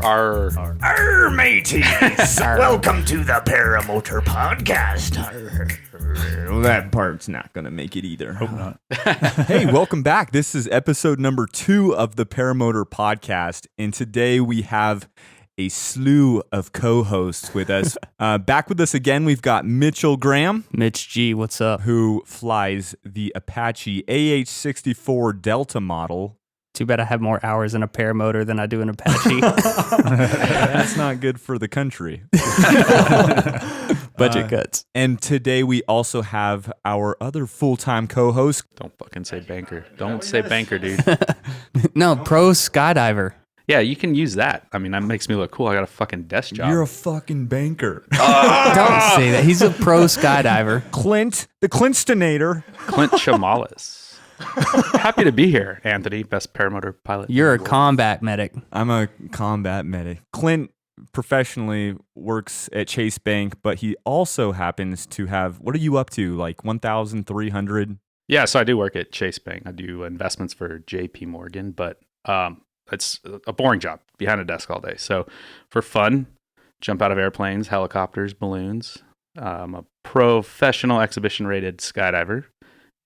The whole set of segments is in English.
Arr, mateys! Welcome to the Paramotor Podcast. Well, that part's not going to make it either. Hope not. Hey, welcome back. This is episode number 2 of the Paramotor Podcast, and today we have a slew of co-hosts with us. Back with us again, we've got Mitchell Graham. Mitch G, what's up? Who flies the Apache AH-64 Delta model. Too bad I have more hours in a paramotor than I do in Apache. That's not good for the country. Budget cuts. And today we also have our other full-time co-host. Don't fucking say banker. Don't say banker, dude. No, pro skydiver. Yeah, you can use that. I mean, that makes me look cool. I got a fucking desk job. You're a fucking banker. Don't say that. He's a pro skydiver. Clint, the Clintstonator. Clint Chamales. Happy to be here, Anthony, best paramotor pilot. You're a combat medic. I'm a combat medic. Clint professionally works at Chase Bank, but he also happens to have, what are you up to, like 1,300? Yeah, so I do work at Chase Bank. I do investments for JP Morgan, but it's a boring job, behind a desk all day. So for fun, jump out of airplanes, helicopters, balloons. I'm a professional exhibition-rated skydiver.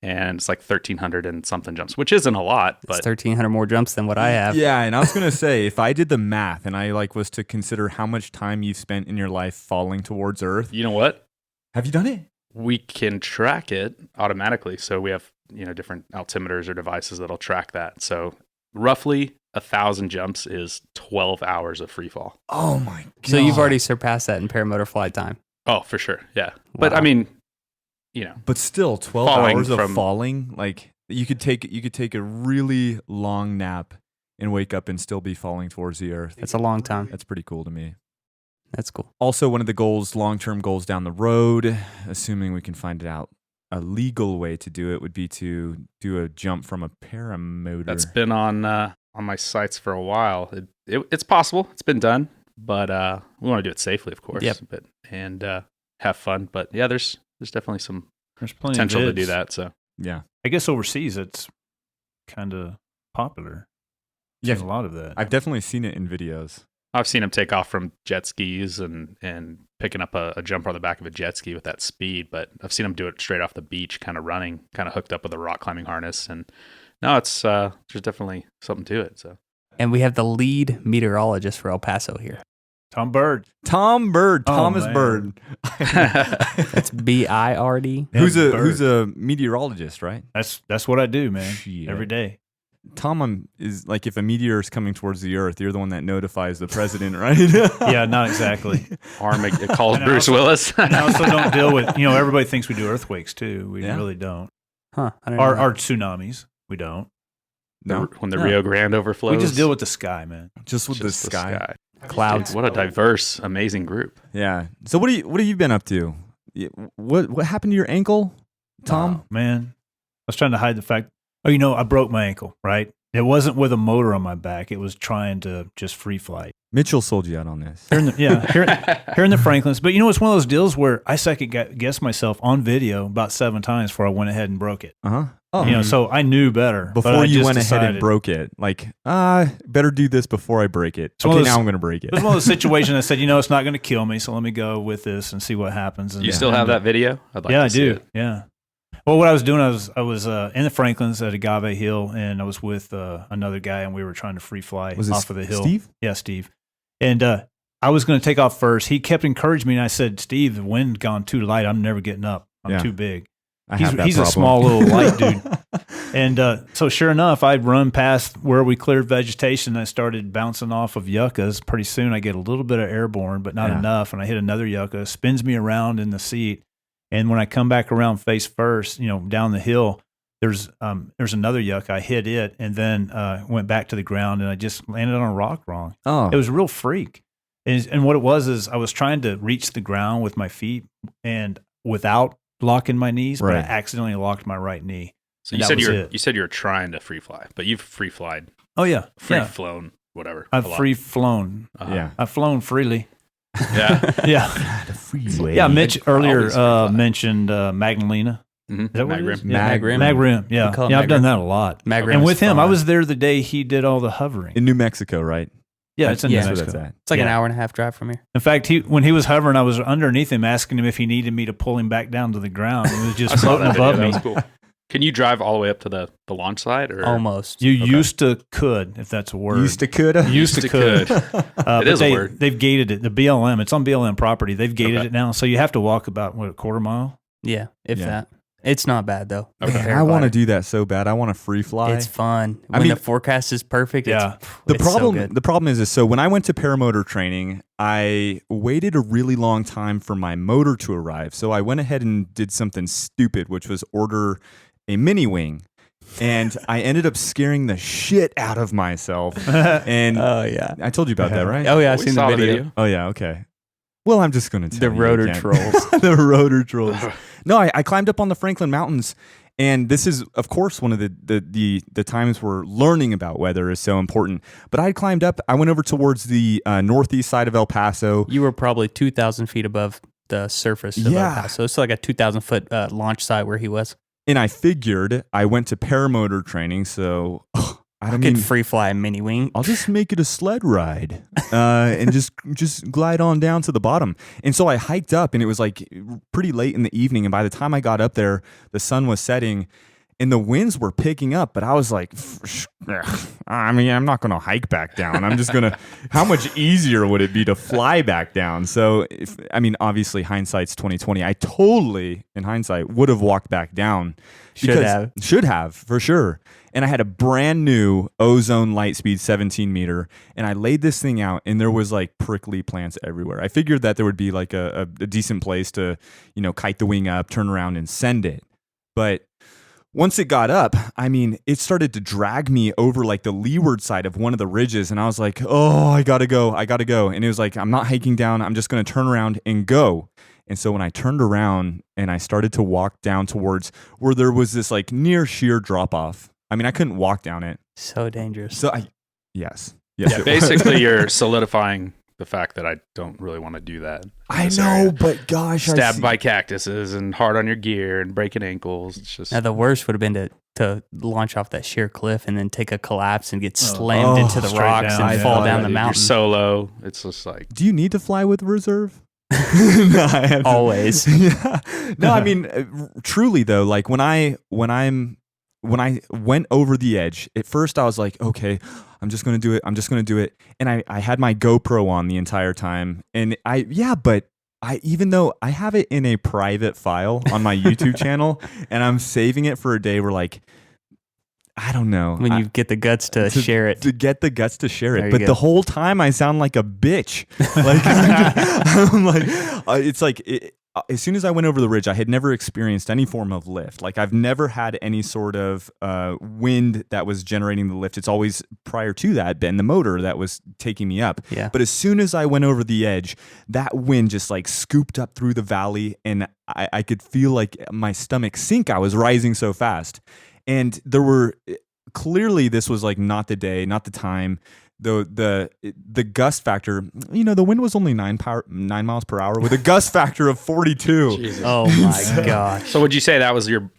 And it's like 1,300 and something jumps, which isn't a lot. But it's 1,300 more jumps than what I have. Yeah, and I was going to say, if I did the math and I was to consider how much time you've spent in your life falling towards Earth. You know what? Have you done it? We can track it automatically. So we have, different altimeters or devices that'll track that. So roughly 1,000 jumps is 12 hours of free fall. Oh my God. So you've already surpassed that in paramotor flight time. Oh, for sure. Yeah. Wow. But I mean, but still 12 hours of falling, like you could take a really long nap and wake up and still be falling towards the Earth. That's a long time. That's pretty cool to me. That's cool. Also, one of the goals, long-term goals down the road, assuming we can find it out, a legal way to do it would be to do a jump from a paramotor. That's been on my sites for a while. It's possible. It's been done, but we want to do it safely, of course. Yep. And have fun. But yeah, there's definitely some plenty potential of to do that. So yeah, I guess overseas it's kind of popular. Yeah, a lot of that. I've definitely seen it in videos. I've seen them take off from jet skis and picking up a jumper on the back of a jet ski with that speed. But I've seen them do it straight off the beach, kind of running, kind of hooked up with a rock climbing harness. And no, it's there's definitely something to it. So. And we have the lead meteorologist for El Paso here. Tom Bird. Thomas man. Bird. That's B-I-R-D. Yeah, who's a meteorologist, right? That's what I do, man. Shit. Every day. Tom is like, if a meteor is coming towards the Earth, you're the one that notifies the president, right? Yeah, not exactly. It calls Bruce Willis. And I also don't deal with, everybody thinks we do earthquakes too. We really don't. Huh. I don't Our tsunamis, we don't. No, when the Rio Grande overflows. We just deal with the sky, man. just with the sky. Clouds. What a diverse, amazing group. Yeah. So what have you been up to? What happened to your ankle, Tom? Oh, man, I was trying to hide the fact. Oh, I broke my ankle, right? It wasn't with a motor on my back. It was trying to just free flight. Mitchell sold you out on this. Here in the Franklins. But it's one of those deals where I second guessed myself on video about 7 times before I went ahead and broke it. Uh-huh. Oh, So I knew better. Before you went ahead and broke it, better do this before I break it. So okay, now I'm going to break it. It was one of those situations I said, it's not going to kill me, so let me go with this and see what happens. And you still have that video? I'd like to see do. it. Yeah. Well, what I was doing, I was in the Franklins at Agave Hill, and I was with another guy, and we were trying to free fly off of the hill. Steve? Yeah, Steve. And I was going to take off first. He kept encouraging me, and I said, Steve, the wind gone too light. I'm never getting up. I'm too big. He's a small little light dude. And so sure enough, I'd run past where we cleared vegetation, and I started bouncing off of yuccas. Pretty soon I get a little bit of airborne, but not enough. And I hit another yucca, spins me around in the seat. And when I come back around face first, down the hill, there's another yucca. I hit it and then went back to the ground, and I just landed on a rock wrong. Oh. It was a real freak. And what it was is I was trying to reach the ground with my feet and without locking my knees, but I accidentally locked my right knee. So you said you were trying to free fly, but you've free flied. Oh yeah, flown, whatever. I've free flown. Yeah, I've flown freely. Yeah, yeah. The freeway. Yeah, Mitch earlier mentioned Magdalena. Mm-hmm. Is that what it is? Magrim. Magrim. Yeah, call it I've done Magrim. that a lot. Magrim and is with him, fun. I was there the day he did all the hovering. In New Mexico, right? Yeah, it's in New Mexico. It's like an hour and a half drive from here. In fact, when he was hovering, I was underneath him asking him if he needed me to pull him back down to the ground. He was just floating above me. That was cool. Can you drive all the way up to the launch side? Or? Almost. You used to could, if that's a word. Used to could? Used to could. It is a word. They've gated it. The BLM, it's on BLM property. They've gated it now. So you have to walk about, a quarter mile? Yeah, if that. It's not bad, though. Okay. I want to do that so bad. I want to free fly. It's fun. When the forecast is perfect, yeah. The problem is so when I went to paramotor training, I waited a really long time for my motor to arrive. So I went ahead and did something stupid, which was order a mini wing. And I ended up scaring the shit out of myself. And I told you about that, right? Oh, yeah. I've seen the video. Oh, yeah. Okay. Well, I'm just going to tell the you rotor trolls. The rotor trolls. No, I climbed up on the Franklin Mountains, and this is, of course, one of the times where learning about weather is so important. But I climbed up. I went over towards the northeast side of El Paso. You were probably 2,000 feet above the surface of El Paso. It's like a 2,000-foot launch site where he was. And I figured I went to paramotor training, so I could free fly a mini wing. I'll just make it a sled ride and just glide on down to the bottom. And so I hiked up, and it was like pretty late in the evening. And by the time I got up there, the sun was setting and the winds were picking up. But I was like, I'm not going to hike back down. I'm just going to, how much easier would it be to fly back down? So, obviously hindsight's 2020. I totally, in hindsight, would have walked back down. Should have, for sure. And I had a brand new Ozone Lightspeed 17 meter, and I laid this thing out, and there was like prickly plants everywhere. I figured that there would be like a decent place to, kite the wing up, turn around, and send it. But once it got up, it started to drag me over like the leeward side of one of the ridges, and I was like, oh, I gotta go. And it was like, I'm not hiking down. I'm just gonna turn around and go. And so when I turned around and I started to walk down towards where there was this like near sheer drop off. I couldn't walk down it. So dangerous. So yes. Yeah, basically you're solidifying the fact that I don't really want to do that. I know, but gosh. Stabbed by cactuses and hard on your gear and breaking ankles. It's just... Now, the worst would have been to launch off that sheer cliff and then take a collapse and get slammed into the rocks and fall down the mountain. You're solo. It's just like... Do you need to fly with reserve? No, I have to. Always. Yeah. No, truly though, like when I went over the edge, at first I was like, okay, I'm just going to do it. And I had my GoPro on the entire time. And even though I have it in a private file on my YouTube channel and I'm saving it for a day where like, I don't know. When you get the guts to share it. To get the guts to share it. But the whole time I sound like a bitch. Like, I'm like, it's like, as soon as I went over the ridge, I had never experienced any form of lift. Like I've never had any sort of wind that was generating the lift. It's always prior to that been the motor that was taking me up. Yeah. But as soon as I went over the edge, that wind just like scooped up through the valley, and I could feel like my stomach sink. I was rising so fast. And there were clearly this was like not the day, not the time. The gust factor, the wind was only 9 miles per hour with a gust factor of 42. Jesus. Oh my gosh! So would you say that was your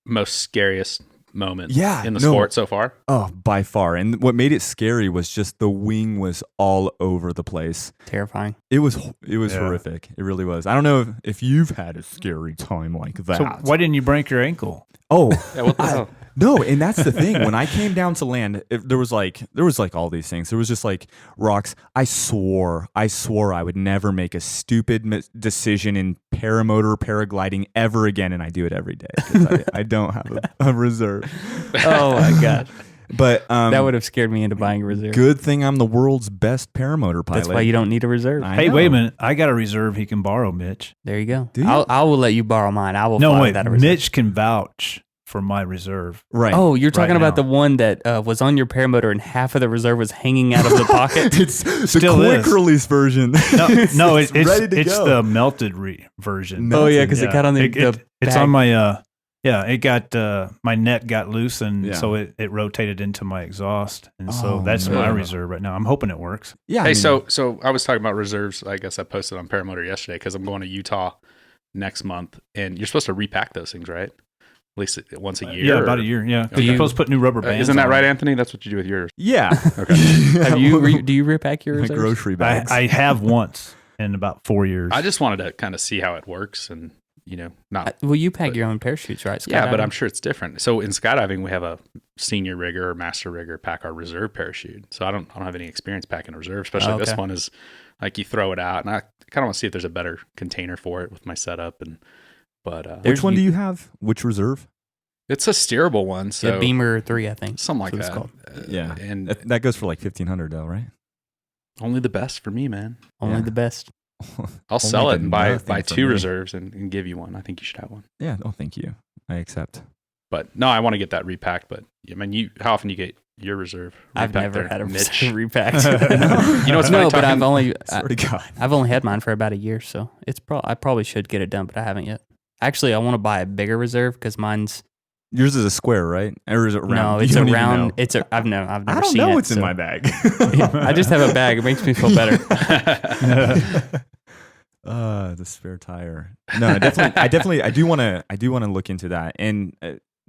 most scariest moment? In the sport so far? Oh, by far. And what made it scary was just the wing was all over the place. Terrifying. It was horrific. It really was. I don't know if you've had a scary time like that. So why didn't you break your ankle? Oh, yeah, what the hell? No, and that's the thing. When I came down to land, there was like all these things. There was just like rocks. I swore I would never make a stupid decision in paramotor paragliding ever again, and I do it every day because I don't have a reserve. Oh my gosh! But that would have scared me into buying a reserve. Good thing I'm the world's best paramotor pilot. That's why you don't need a reserve. Hey, wait a minute! I got a reserve he can borrow, Mitch. There you go. I will let you borrow mine. I will. No, wait. That a reserve. Mitch can vouch for my reserve. Right. Oh, you're talking about the one that was on your paramotor and half of the reserve was hanging out of the pocket? It's the quick release version. No, it's ready to it's go. The melted version. Oh yeah, because it got on the it's on my it got my net got loose, and so it rotated into my exhaust, and so that's my reserve right now. I'm hoping it works. Yeah. Hey, so I was talking about reserves. I guess I posted on Paramotor yesterday because I'm going to Utah next month, and you're supposed to repack those things, right? least once a year? Yeah, about a year. Yeah, because you're supposed to put new rubber bands. Isn't that right, Anthony? That's what you do with yours. Yeah. Okay. Do you repack your reserves? Grocery bags? I have once in about 4 years. I just wanted to kind of see how it works, and not. Well, you pack your own parachutes, right? Yeah, but I'm sure it's different. So in skydiving, we have a senior rigger or master rigger pack our reserve parachute. So I don't have any experience packing a reserve, especially this one is like you throw it out, and I kind of want to see if there's a better container for it with my setup. But which one do you have? Which reserve? It's a steerable one. So the Beamer 3, I think. Something like that. Yeah. And that goes for like $1,500 though, right? Only the best for me, man. Only the best. I'll sell it and buy 2 reserves and give you one. I think you should have one. Yeah. Oh, thank you. I accept. But no, I want to get that repacked. But I mean, how often you get your reserve repacked? I've never had a reserve repacked. You know what's funny? But I've only had mine for about a year, so I probably should get it done, but I haven't yet. Actually, I want to buy a bigger reserve because yours is a square, right? Or is it round? No, it's a round. I've never seen it. I don't know what's in my bag. I just have a bag. It makes me feel better. The spare tire. No, I do want to look into that, and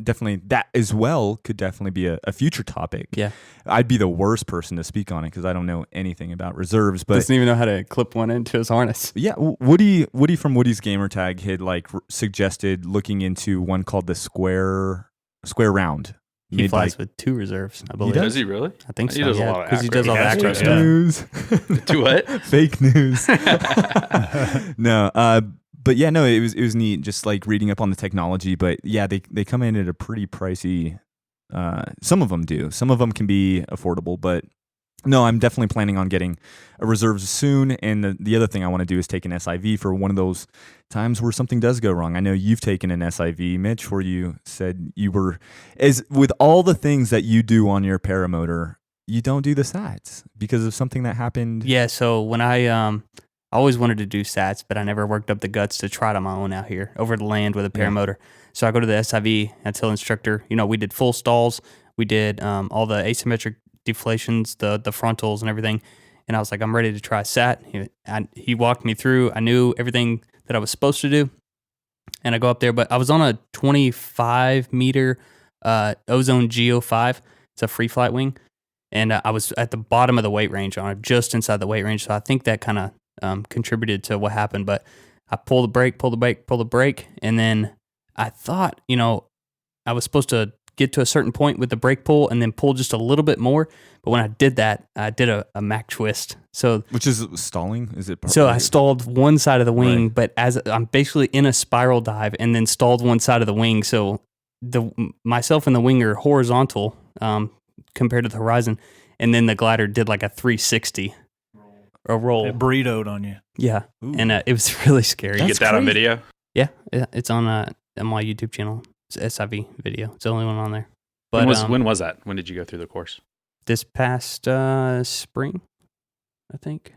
definitely that as well could definitely be a future topic. Yeah, I'd be the worst person to speak on it because I don't know anything about reserves. But doesn't even know how to clip one into his harness. Yeah, Woody from Woody's Gamertag had suggested looking into one called the square round. He flies with 2 reserves, I believe. Does he really? I think so. He does a lot because he does all the acro stuff. News. Do what? Fake news. No, but yeah, no, it was neat just like reading up on the technology. But yeah, they come in at a pretty pricey. Some of them do. Some of them can be affordable, but no, I'm definitely planning on getting a reserve soon. And the other thing I want to do is take an SIV for one of those times where something does go wrong. I know you've taken an SIV, Mitch, where you said you were, as with all the things that you do on your paramotor, you don't do the SATs because of something that happened. Yeah, so when I always wanted to do SATs, but I never worked up the guts to try it on my own out here over the land with a paramotor. Yeah. So I go to the SIV, I tell the instructor, we did full stalls, we did all the asymmetric deflations, the frontals and everything. And I was like, I'm ready to try SAT. He walked me through. I knew everything that I was supposed to do. And I go up there, but I was on a 25 meter Ozone Geo5. It's a free flight wing. And I was at the bottom of the weight range on it, just inside the weight range. So I think that kind of contributed to what happened. But I pull the brake. And then I thought, I was supposed to get to a certain point with the brake pull and then pull just a little bit more. But when I did that, I did a Mac twist. So, which is stalling? Is it? So I stalled one side of the wing, right. But as I'm basically in a spiral dive and then stalled one side of the wing. So myself and the wing are horizontal compared to the horizon. And then the glider did like a 360. A roll. It burritoed on you. Yeah. Ooh. And it was really scary. Did you get that on video? Yeah. It's on my YouTube channel. It's SIV video. It's the only one on there. But when was that? When did you go through the course? This past spring, I think.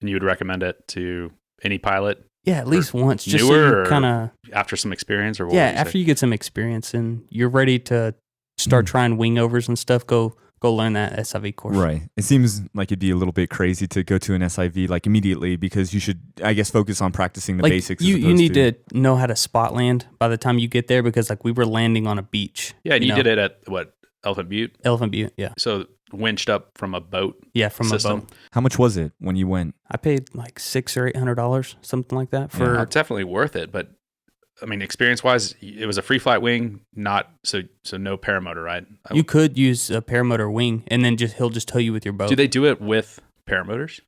And you would recommend it to any pilot? Yeah, at least once. Just newer, so kind of after some experience, or what? Yeah, after you get some experience and you're ready to start trying wing overs and stuff, go learn that SIV course. Right. It seems like it'd be a little bit crazy to go to an SIV like immediately because you should, I guess, focus on practicing the basics. You need to know how to spot land by the time you get there because like we were landing on a beach. Yeah, and you did it at what, Elephant Butte? Elephant Butte, yeah. So winched up from a boat. Yeah, from system. A boat. How much was it when you went? I paid like $600 or $800, something like that. For it's definitely worth it, but I mean, experience-wise, it was a free flight wing, not so no paramotor, right? You could use a paramotor wing, and then he'll just tow you with your boat. Do they do it with paramotors?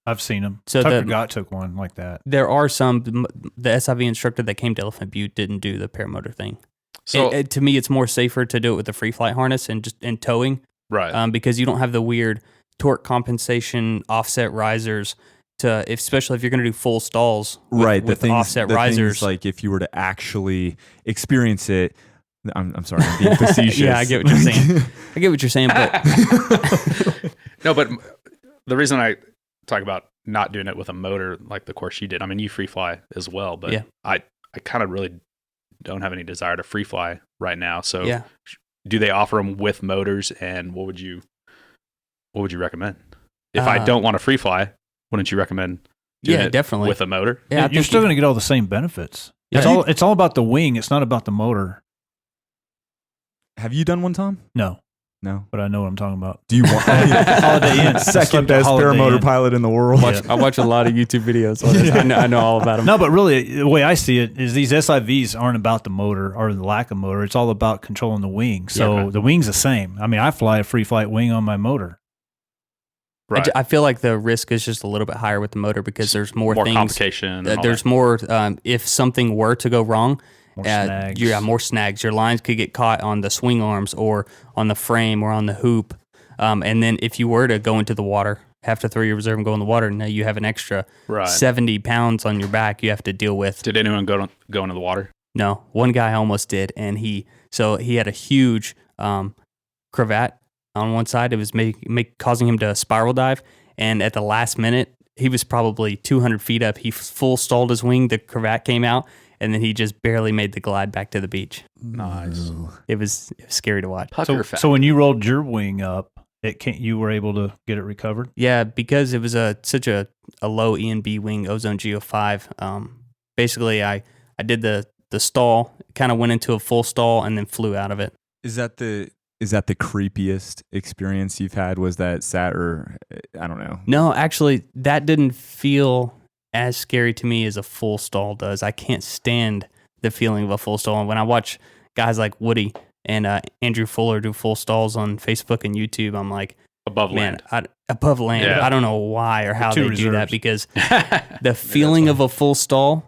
I've seen them. So Tucker Gott took one like that. There are some. The SIV instructor that came to Elephant Butte didn't do the paramotor thing. So to me, it's more safer to do it with the free flight harness and towing, right? Because you don't have the weird torque compensation offset risers. Especially if you're going to do full stalls with offset risers. Like if you were to actually experience it, I'm sorry, I'm being facetious. Yeah, I get what you're saying. But no, but the reason I talk about not doing it with a motor like the course you did, I mean, you free fly as well, but yeah. I kind of really don't have any desire to free fly right now. So yeah. Do they offer them with motors, and what would you recommend? If I don't want to free fly, wouldn't you recommend doing it definitely with a motor? Yeah, you're still going to get all the same benefits. Yeah. It's all about the wing. It's not about the motor. Have you done one, Tom? No. No, but I know what I'm talking about. Do you want Holiday Inn? Second best paramotor pilot in the world. I watch a lot of YouTube videos on this. I know all about them. No, but really, the way I see it is these SIVs aren't about the motor or the lack of motor. It's all about controlling the wing. So the wing's the same. I mean, I fly a free flight wing on my motor. Right. I feel like the risk is just a little bit higher with the motor because there's more things. Complication. There's more. If something were to go wrong, more snags. More snags. Your lines could get caught on the swing arms or on the frame or on the hoop. And then if you were to go into the water, have to throw your reserve and go in the water, now you have an extra 70 pounds on your back you have to deal with. Did anyone go into the water? No. One guy almost did, and he had a huge cravat on one side. It was causing him to spiral dive, and at the last minute, he was probably 200 feet up. He full stalled his wing. The cravat came out, and then he just barely made the glide back to the beach. Nice. It was scary to watch. So when you rolled your wing up, you were able to get it recovered? Yeah, because it was such a low E&B wing, Ozone Geo5. Basically, I did the stall, kind of went into a full stall, and then flew out of it. Is that the creepiest experience you've had? Was that SAT or I don't know? No, actually, that didn't feel as scary to me as a full stall does. I can't stand the feeling of a full stall. And when I watch guys like Woody and Andrew Fuller do full stalls on Facebook and YouTube, I'm like, above land. Above land. Yeah. I don't know why or how they do that, because the feeling of a full stall,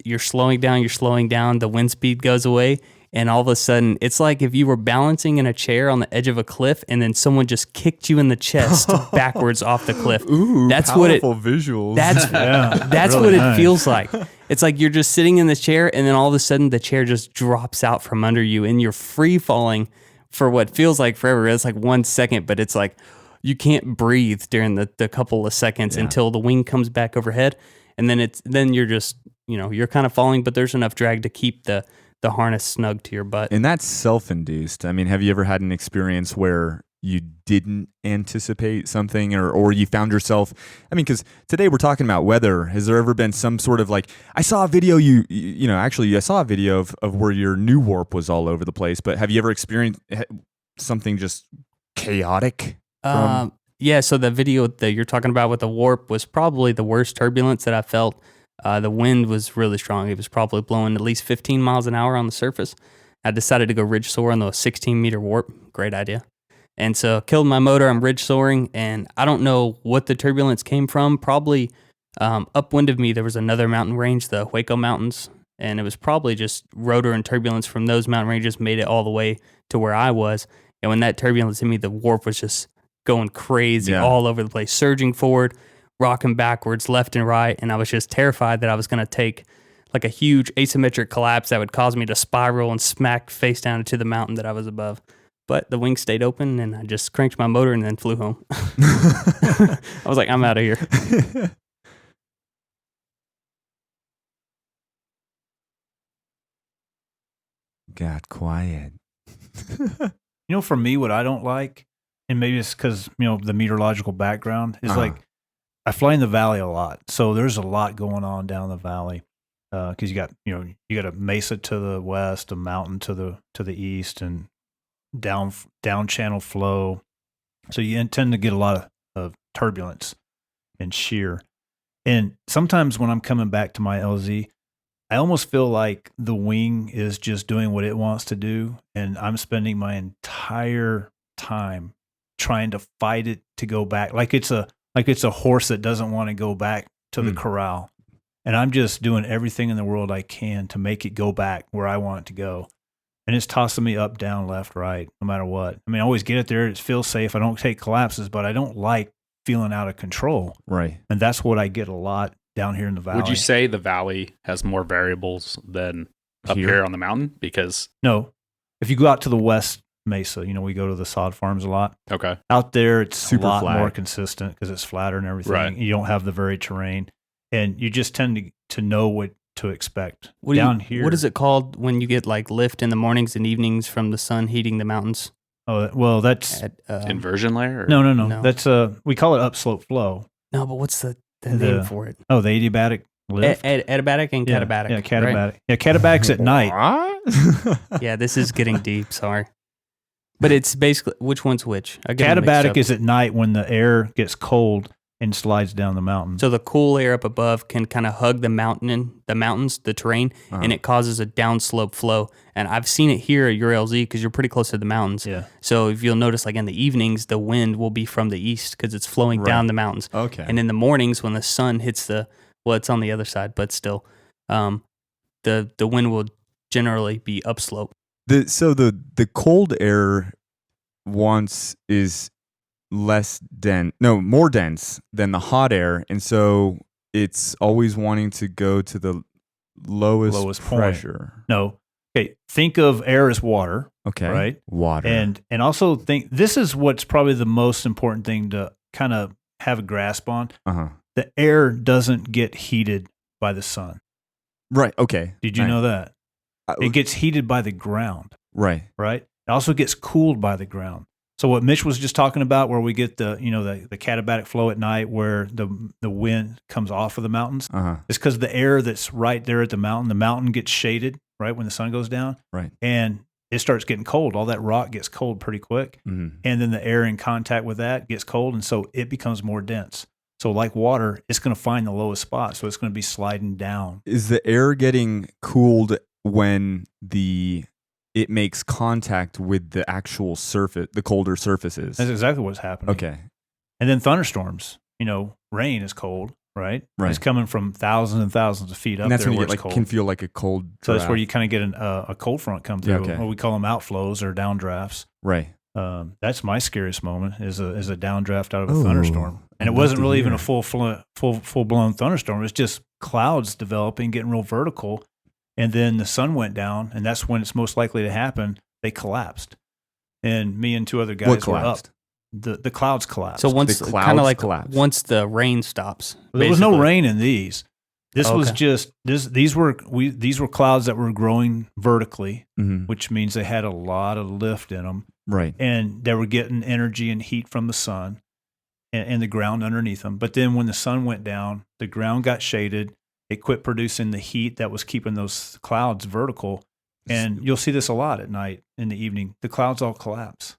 you're slowing down, the wind speed goes away, and all of a sudden, it's like if you were balancing in a chair on the edge of a cliff, and then someone just kicked you in the chest backwards off the cliff. Ooh, that's powerful visuals. That's really what it nice. feels like. It's like you're just sitting in the chair, and then all of a sudden, the chair just drops out from under you, and you're free falling for what feels like forever. It's like 1 second, but it's like you can't breathe during the couple of seconds until the wing comes back overhead, and then you're just you're kind of falling, but there's enough drag to keep the harness snug to your butt. And that's self-induced. I mean, have you ever had an experience where you didn't anticipate something or you found yourself, I mean, because today we're talking about weather. Has there ever been some sort of like, I saw a video, I saw a video of where your new warp was all over the place, but have you ever experienced something just chaotic? Yeah, so the video that you're talking about with the warp was probably the worst turbulence that I felt. The wind was really strong. It was probably blowing at least 15 miles an hour on the surface. I decided to go ridge soar on the 16-meter warp. Great idea. And so killed my motor. I'm ridge soaring, and I don't know what the turbulence came from. Probably upwind of me, there was another mountain range, the Hueco Mountains, and it was probably just rotor and turbulence from those mountain ranges made it all the way to where I was. And when that turbulence hit me, the warp was just going crazy all over the place, surging forward, rocking backwards, left and right, and I was just terrified that I was going to take like a huge asymmetric collapse that would cause me to spiral and smack face down into the mountain that I was above. But the wing stayed open, and I just cranked my motor and then flew home. I was like, I'm out of here. Got quiet. For me, what I don't like, and maybe it's because, the meteorological background, is like, I fly in the valley a lot, so there's a lot going on down the valley. Because you got a mesa to the west, a mountain to the east, and down channel flow. So you tend to get a lot of turbulence and shear. And sometimes when I'm coming back to my LZ, I almost feel like the wing is just doing what it wants to do, and I'm spending my entire time trying to fight it to go back, like it's a horse that doesn't want to go back to the corral. And I'm just doing everything in the world I can to make it go back where I want it to go. And it's tossing me up, down, left, right, no matter what. I mean, I always get it there. It feels safe. I don't take collapses, but I don't like feeling out of control. Right. And that's what I get a lot down here in the valley. Would you say the valley has more variables than up here on the mountain? Because no. If you go out to the west mesa, we go to the sod farms a lot. Okay. Out there, it's super a lot flat, more consistent because it's flatter and everything. Right. You don't have the varied terrain. And you just tend to know what to expect. Here. What is it called when you get like lift in the mornings and evenings from the sun heating the mountains? Oh, well, that's inversion layer? Or? No. That's we call it upslope flow. No, but what's the name for it? Oh, the adiabatic lift. Adiabatic and catabatic. Yeah, catabatic. Right? Yeah, catabatic's at night. Yeah, this is getting deep. Sorry. But it's basically, which one's which? I get them mixed Katabatic up. is at night when the air gets cold and slides down the mountain. So the cool air up above can kind of hug the mountains, the terrain, and it causes a downslope flow. And I've seen it here at your LZ because you're pretty close to the mountains. Yeah. So if you'll notice, like in the evenings, the wind will be from the east because it's flowing down the mountains. Okay. And in the mornings, when the sun hits it's on the other side, but still, the wind will generally be upslope. So the cold air is more dense than the hot air, and so it's always wanting to go to the lowest pressure. Point. No. Okay, think of air as water. Okay. Right? Water. And also think this is what's probably the most important thing to kind of have a grasp on. Uh-huh. The air doesn't get heated by the sun. Right. Okay. Did you know that? It gets heated by the ground. Right. Right? It also gets cooled by the ground. So what Mitch was just talking about, where we get the katabatic flow at night, where the wind comes off of the mountains, is because the air that's right there at the mountain gets shaded right when the sun goes down, right, and it starts getting cold. All that rock gets cold pretty quick, and then the air in contact with that gets cold, and so it becomes more dense. So like water, it's going to find the lowest spot, so it's going to be sliding down. Is the air getting cooled when it makes contact with the actual surface, the colder surfaces? That's exactly what's happening. Okay. And then thunderstorms, rain is cold, right? Right. It's coming from thousands and thousands of feet up and that's there when you where get, it's can cold. feel like a cold So draft. that's where you kind of get a cold front come through. Okay. Or we call them outflows or downdrafts. Right. That's my scariest moment is a downdraft out of a thunderstorm. And it wasn't really even a full blown thunderstorm. It was just clouds developing, getting real vertical. And then the sun went down, and that's when it's most likely to happen. They collapsed. And me and two other guys were up. The clouds collapsed. So once the clouds kind of like collapsed. once the rain stops. There was no rain in these. This was just these were clouds that were growing vertically, which means they had a lot of lift in them. Right. And they were getting energy and heat from the sun and the ground underneath them. But then when the sun went down, the ground got shaded. It quit producing the heat that was keeping those clouds vertical. And you'll see this a lot at night in the evening. The clouds all collapse.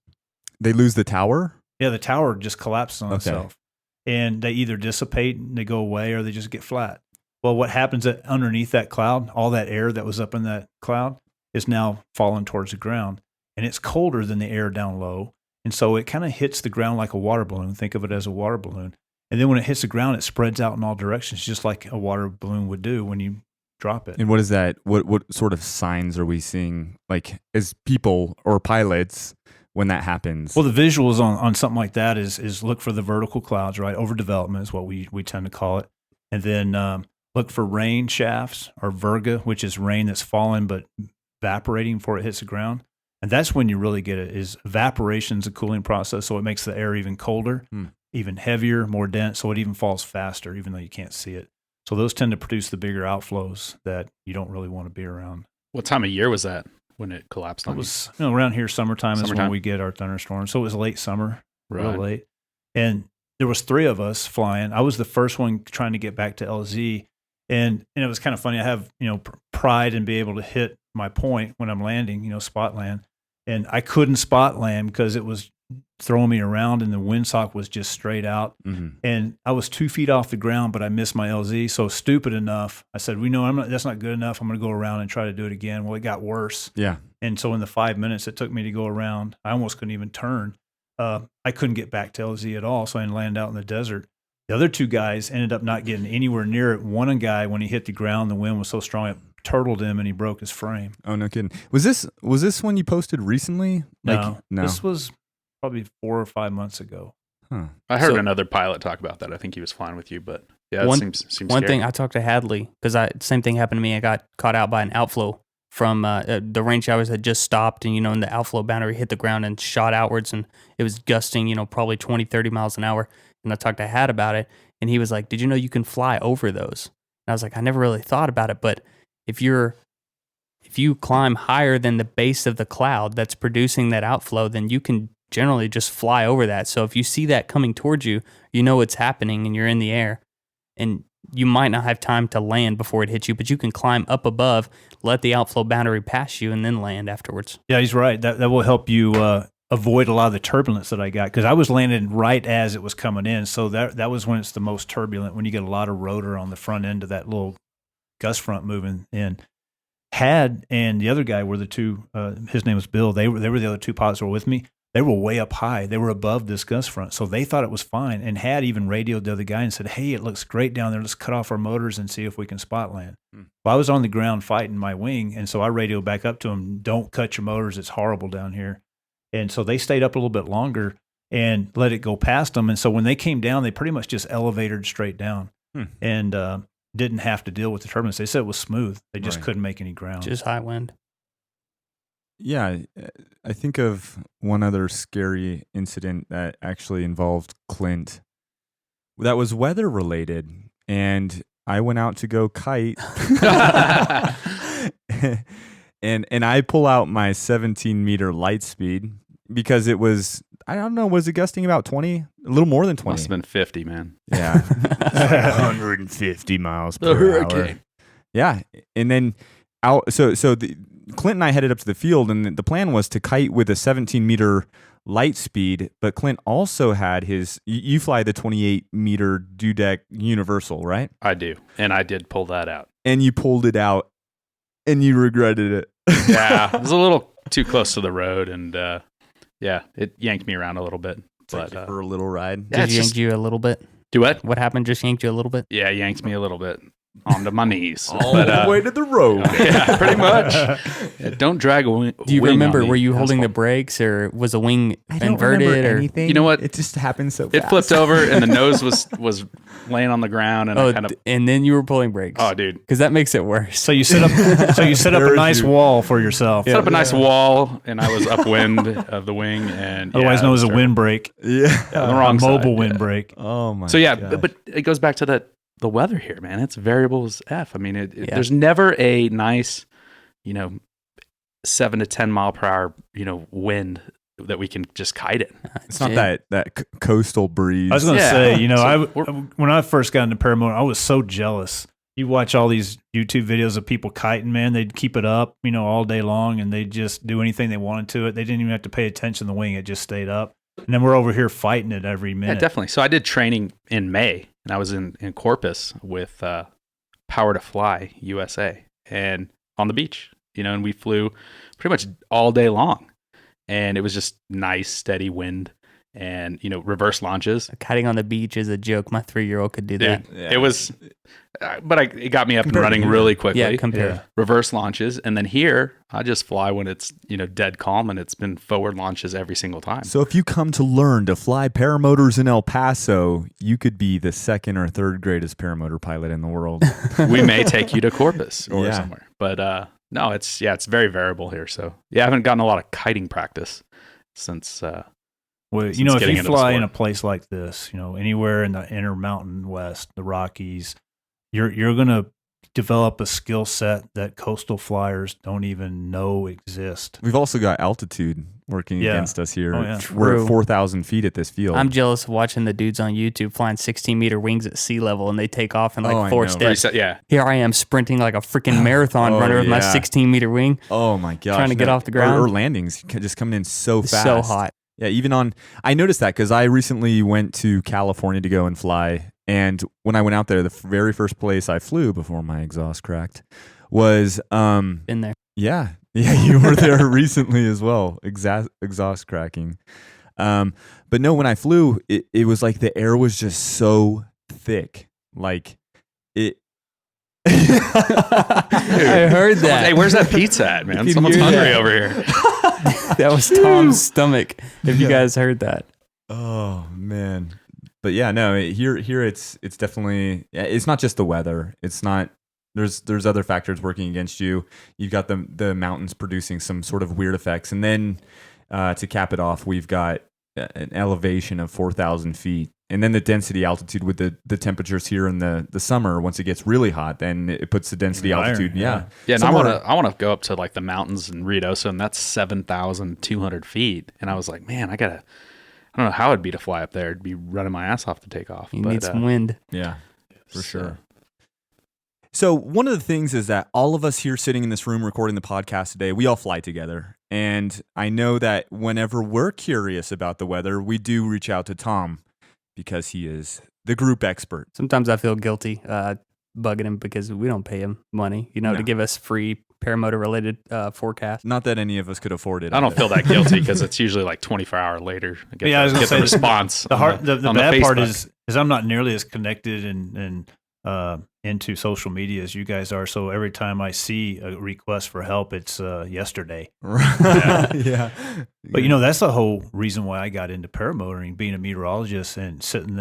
They lose the tower? Yeah, the tower just collapses on itself. And they either dissipate and they go away or they just get flat. Well, what happens underneath that cloud, all that air that was up in that cloud is now falling towards the ground. And it's colder than the air down low. And so it kind of hits the ground like a water balloon. Think of it as a water balloon. And then when it hits the ground, it spreads out in all directions, just like a water balloon would do when you drop it. And what is that? What sort of signs are we seeing, like as people or pilots, when that happens? Well, the visuals on something like that is look for the vertical clouds, right? Overdevelopment is what we tend to call it. And then look for rain shafts or virga, which is rain that's falling but evaporating before it hits the ground. And that's when you really get it, is evaporation is a cooling process, so it makes the air even colder, even heavier, more dense, so it even falls faster, even though you can't see it. So those tend to produce the bigger outflows that you don't really want to be around. What time of year was that when it collapsed on It was around here, summertime is when we get our thunderstorms. So it was late summer, real late. And there was 3 of us flying. I was the first one trying to get back to LZ. And it was kind of funny. I have, pride in being able to hit my point when I'm landing, spot land. And I couldn't spot land because it was throwing me around and the windsock was just straight out. And I was 2 feet off the ground, but I missed my LZ. So stupid enough, I said, that's not good enough. I'm going to go around and try to do it again. Well, it got worse. Yeah. And so in the 5 minutes it took me to go around, I almost couldn't even turn. I couldn't get back to LZ at all. So I landed out in the desert. The other 2 guys ended up not getting anywhere near it. One guy, when he hit the ground, the wind was so strong it turtled him and he broke his frame. Oh, no kidding. Was this one you posted recently? No. This was probably 4 or 5 months ago. Huh. I heard another pilot talk about that. I think he was flying with you, but yeah, it seems one scary. thing I talked to Hadley because same thing happened to me. I got caught out by an outflow from the rain showers had just stopped, and and the outflow boundary hit the ground and shot outwards, and it was gusting, probably 20, 30 miles an hour. And I talked to Had about it, and he was like, "Did you know you can fly over those?" And I was like, "I never really thought about it, but if you climb higher than the base of the cloud that's producing that outflow, then you can generally just fly over that. So if you see that coming towards you, you know it's happening and you're in the air, and you might not have time to land before it hits you, but you can climb up above, let the outflow boundary pass you, and then land afterwards." Yeah, he's right. That will help you avoid a lot of the turbulence that I got because I was landing right as it was coming in. So that was when it's the most turbulent, when you get a lot of rotor on the front end of that little gust front moving in. Had and the other guy were the two, his name was Bill. They were the other two pilots that were with me. They were way up high. They were above this gust front. So they thought it was fine and had even radioed the other guy and said, hey, it looks great down there. Let's cut off our motors and see if we can spot land. Well, I was on the ground fighting my wing. And so I radioed back up to them, don't cut your motors. It's horrible down here. And so they stayed up a little bit longer and let it go past them. And so when they came down, they pretty much just elevated straight down and didn't have to deal with the turbulence. They said it was smooth. They just couldn't make any ground. Just high wind. Yeah, I think of one other scary incident that actually involved Clint. That was weather related, and I went out to go kite, and I pull out my 17-meter light speed because it was, I don't know, was it gusting about 20? A little more than 20. Must have been 50, man. Yeah, 150 miles per hour. Yeah, and then out. So Clint and I headed up to the field, and the plan was to kite with a 17-meter light speed. But Clint also had his. You fly the 28-meter dudek universal, right? I do, and I did pull that out. And you pulled it out, and you regretted it. Yeah, it was a little too close to the road, and it yanked me around a little bit. But for a little ride. Just yanked you a little bit. Do what? What happened? Just yanked you a little bit. Yeah, yanked me a little bit. Onto my knees. All the way to the road. Yeah, pretty much. Yeah, don't drag a wing. Do you remember, were you That's holding fine. the brakes or was the wing I don't inverted? remember Or anything. You know what? It just happened so It fast. flipped over and the nose was laying on the ground and I kind of. and then you were pulling brakes. Oh, dude. Because that makes it worse. So you set up a nice wall for yourself. Set up a nice wall and I was upwind of the wing and Otherwise known as a windbreak. Yeah. on the wrong mobile side, windbreak. Oh my. So yeah, gosh. but it goes back to the weather here, man. It's variable as F. I mean, there's never a nice, 7 to 10 mile per hour, wind that we can just kite in. It's not that coastal breeze. I was going to say, So when I first got into paramotor, I was so jealous. You watch all these YouTube videos of people kiting, man. They'd keep it up, all day long, and they'd just do anything they wanted to it. They didn't even have to pay attention to the wing. It just stayed up. And then we're over here fighting it every minute. Yeah, definitely. So I did training in May, and I was in Corpus with Power to Fly USA and on the beach, and we flew pretty much all day long. And it was just nice, steady wind and, reverse launches. Kiting on the beach is a joke. My 3-year-old could do that. Yeah. It was, but it got me up and running really quickly. Yeah, compare. Yeah. Reverse launches. And then here, I just fly when it's, dead calm, and it's been forward launches every single time. So if you come to learn to fly paramotors in El Paso, you could be the 2nd or 3rd greatest paramotor pilot in the world. We may take you to Corpus or Yeah. somewhere. But no, it's very variable here. So I haven't gotten a lot of kiting practice since. Well, Since if getting you into the fly in sport. a place like this, anywhere in the inner mountain west, the Rockies, you're going to develop a skill set that coastal flyers don't even know exist. We've also got altitude working Yeah. against us here. Oh, yeah. We're True. at 4,000 feet at this field. I'm jealous of watching the dudes on YouTube flying 16-meter wings at sea level, and they take off in Oh, I like 4 know. steps. Yeah. Here I am sprinting like a freaking marathon Oh, runner with my yeah. 16-meter wing. Oh my gosh. Trying to get off the ground. Or landings just coming in so fast. So hot. Yeah, even I noticed that because I recently went to California to go and fly. And when I went out there, the very first place I flew before my exhaust cracked was, Been there. yeah, you were there recently as well, exhaust cracking. But no, when I flew, it was like the air was just so thick. Like it. I heard that. Hey, where's that pizza at, man? You Someone's hear hungry that? over here. That was Tom's stomach. If you guys heard that. Oh man. But yeah, no, here it's definitely, it's not just the weather. It's not, there's other factors working against you. You've got the mountains producing some sort of weird effects. And then to cap it off, we've got an elevation of 4,000 feet. And then the density altitude with the temperatures here in the summer, once it gets really hot, then it puts the density Higher, altitude. Yeah. Yeah, and Somewhere- I want to go up to like the mountains in Ruidoso, and that's 7,200 feet. And I was like, man, I don't know how it'd be to fly up there. It'd be running my ass off to take off. You But, need some wind. Yeah, for sure. So one of the things is that all of us here sitting in this room recording the podcast today, we all fly together. And I know that whenever we're curious about the weather, we do reach out to Tom because he is the group expert. Sometimes I feel guilty bugging him because we don't pay him money, to give us free paramotor related forecast. Not that any of us could afford it. I don't feel that guilty because it's usually like 24 hours later. I get the response. The bad part is I'm not nearly as connected and into social media as you guys are. So every time I see a request for help, it's yesterday. Yeah. But that's the whole reason why I got into paramotoring, being a meteorologist and sitting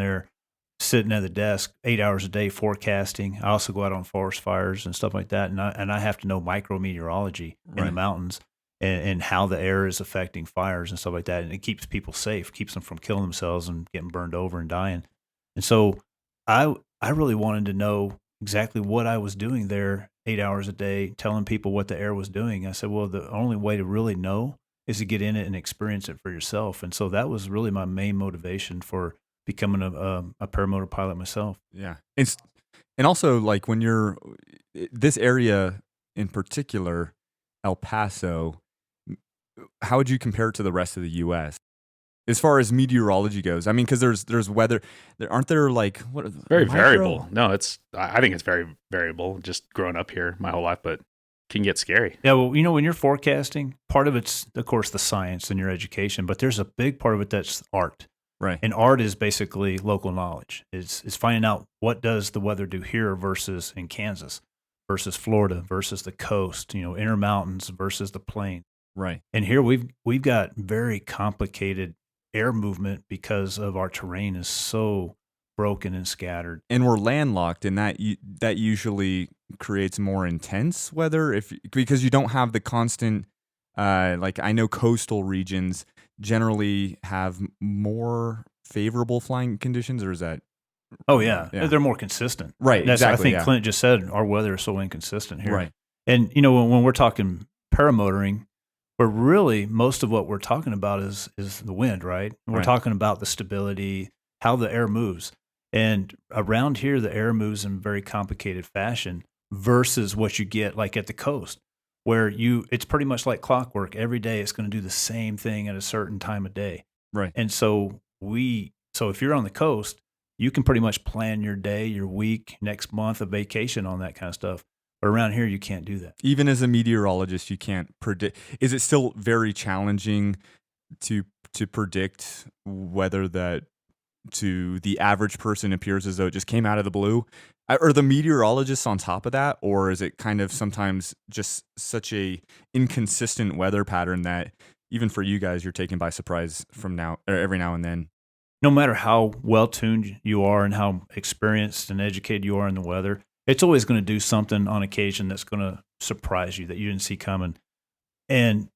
at the desk 8 hours a day forecasting. I also go out on forest fires and stuff like that, and I have to know micrometeorology in the mountains and how the air is affecting fires and stuff like that, and it keeps people safe, keeps them from killing themselves and getting burned over and dying. And so I really wanted to know exactly what I was doing there 8 hours a day, telling people what the air was doing. I said, well, the only way to really know is to get in it and experience it for yourself. And so that was really my main motivation for becoming a paramotor pilot myself. Yeah. And also, like, when you're this area in particular, El Paso, how would you compare it to the rest of the U.S. as far as meteorology goes? I mean, because there's weather. Aren't there like what? Very variable. No, I think it's very variable. Just growing up here my whole life, but can get scary. Yeah, well, when you're forecasting, part of it's, of course, the science and your education, but there's a big part of it that's art. Right. And art is basically local knowledge. It's finding out what does the weather do here versus in Kansas, versus Florida, versus the coast, inner mountains versus the plain. Right. And here we've got very complicated air movement because of our terrain is so broken and scattered. And we're landlocked, and that usually creates more intense weather because you don't have the constant like, I know coastal regions generally have more favorable flying conditions, or is that? Oh yeah. They're more consistent. Right. Exactly. I think Clint just said our weather is so inconsistent here. Right. And when we're talking paramotoring, where really most of what we're talking about is the wind, right? And we're talking about the stability, how the air moves. And around here, the air moves in very complicated fashion versus what you get like at the coast, where it's pretty much like clockwork. Every day it's going to do the same thing at a certain time of day. Right. And so if you're on the coast, you can pretty much plan your day, your week, next month, a vacation on that kind of stuff. But around here, you can't do that. Even as a meteorologist, you can't predict. Is it still very challenging to predict whether that to the average person appears as though it just came out of the blue? Are the meteorologists on top of that, or is it kind of sometimes just such a inconsistent weather pattern that even for you guys, you're taken by surprise every now and then? No matter how well-tuned you are and how experienced and educated you are in the weather, it's always going to do something on occasion that's going to surprise you that you didn't see coming. And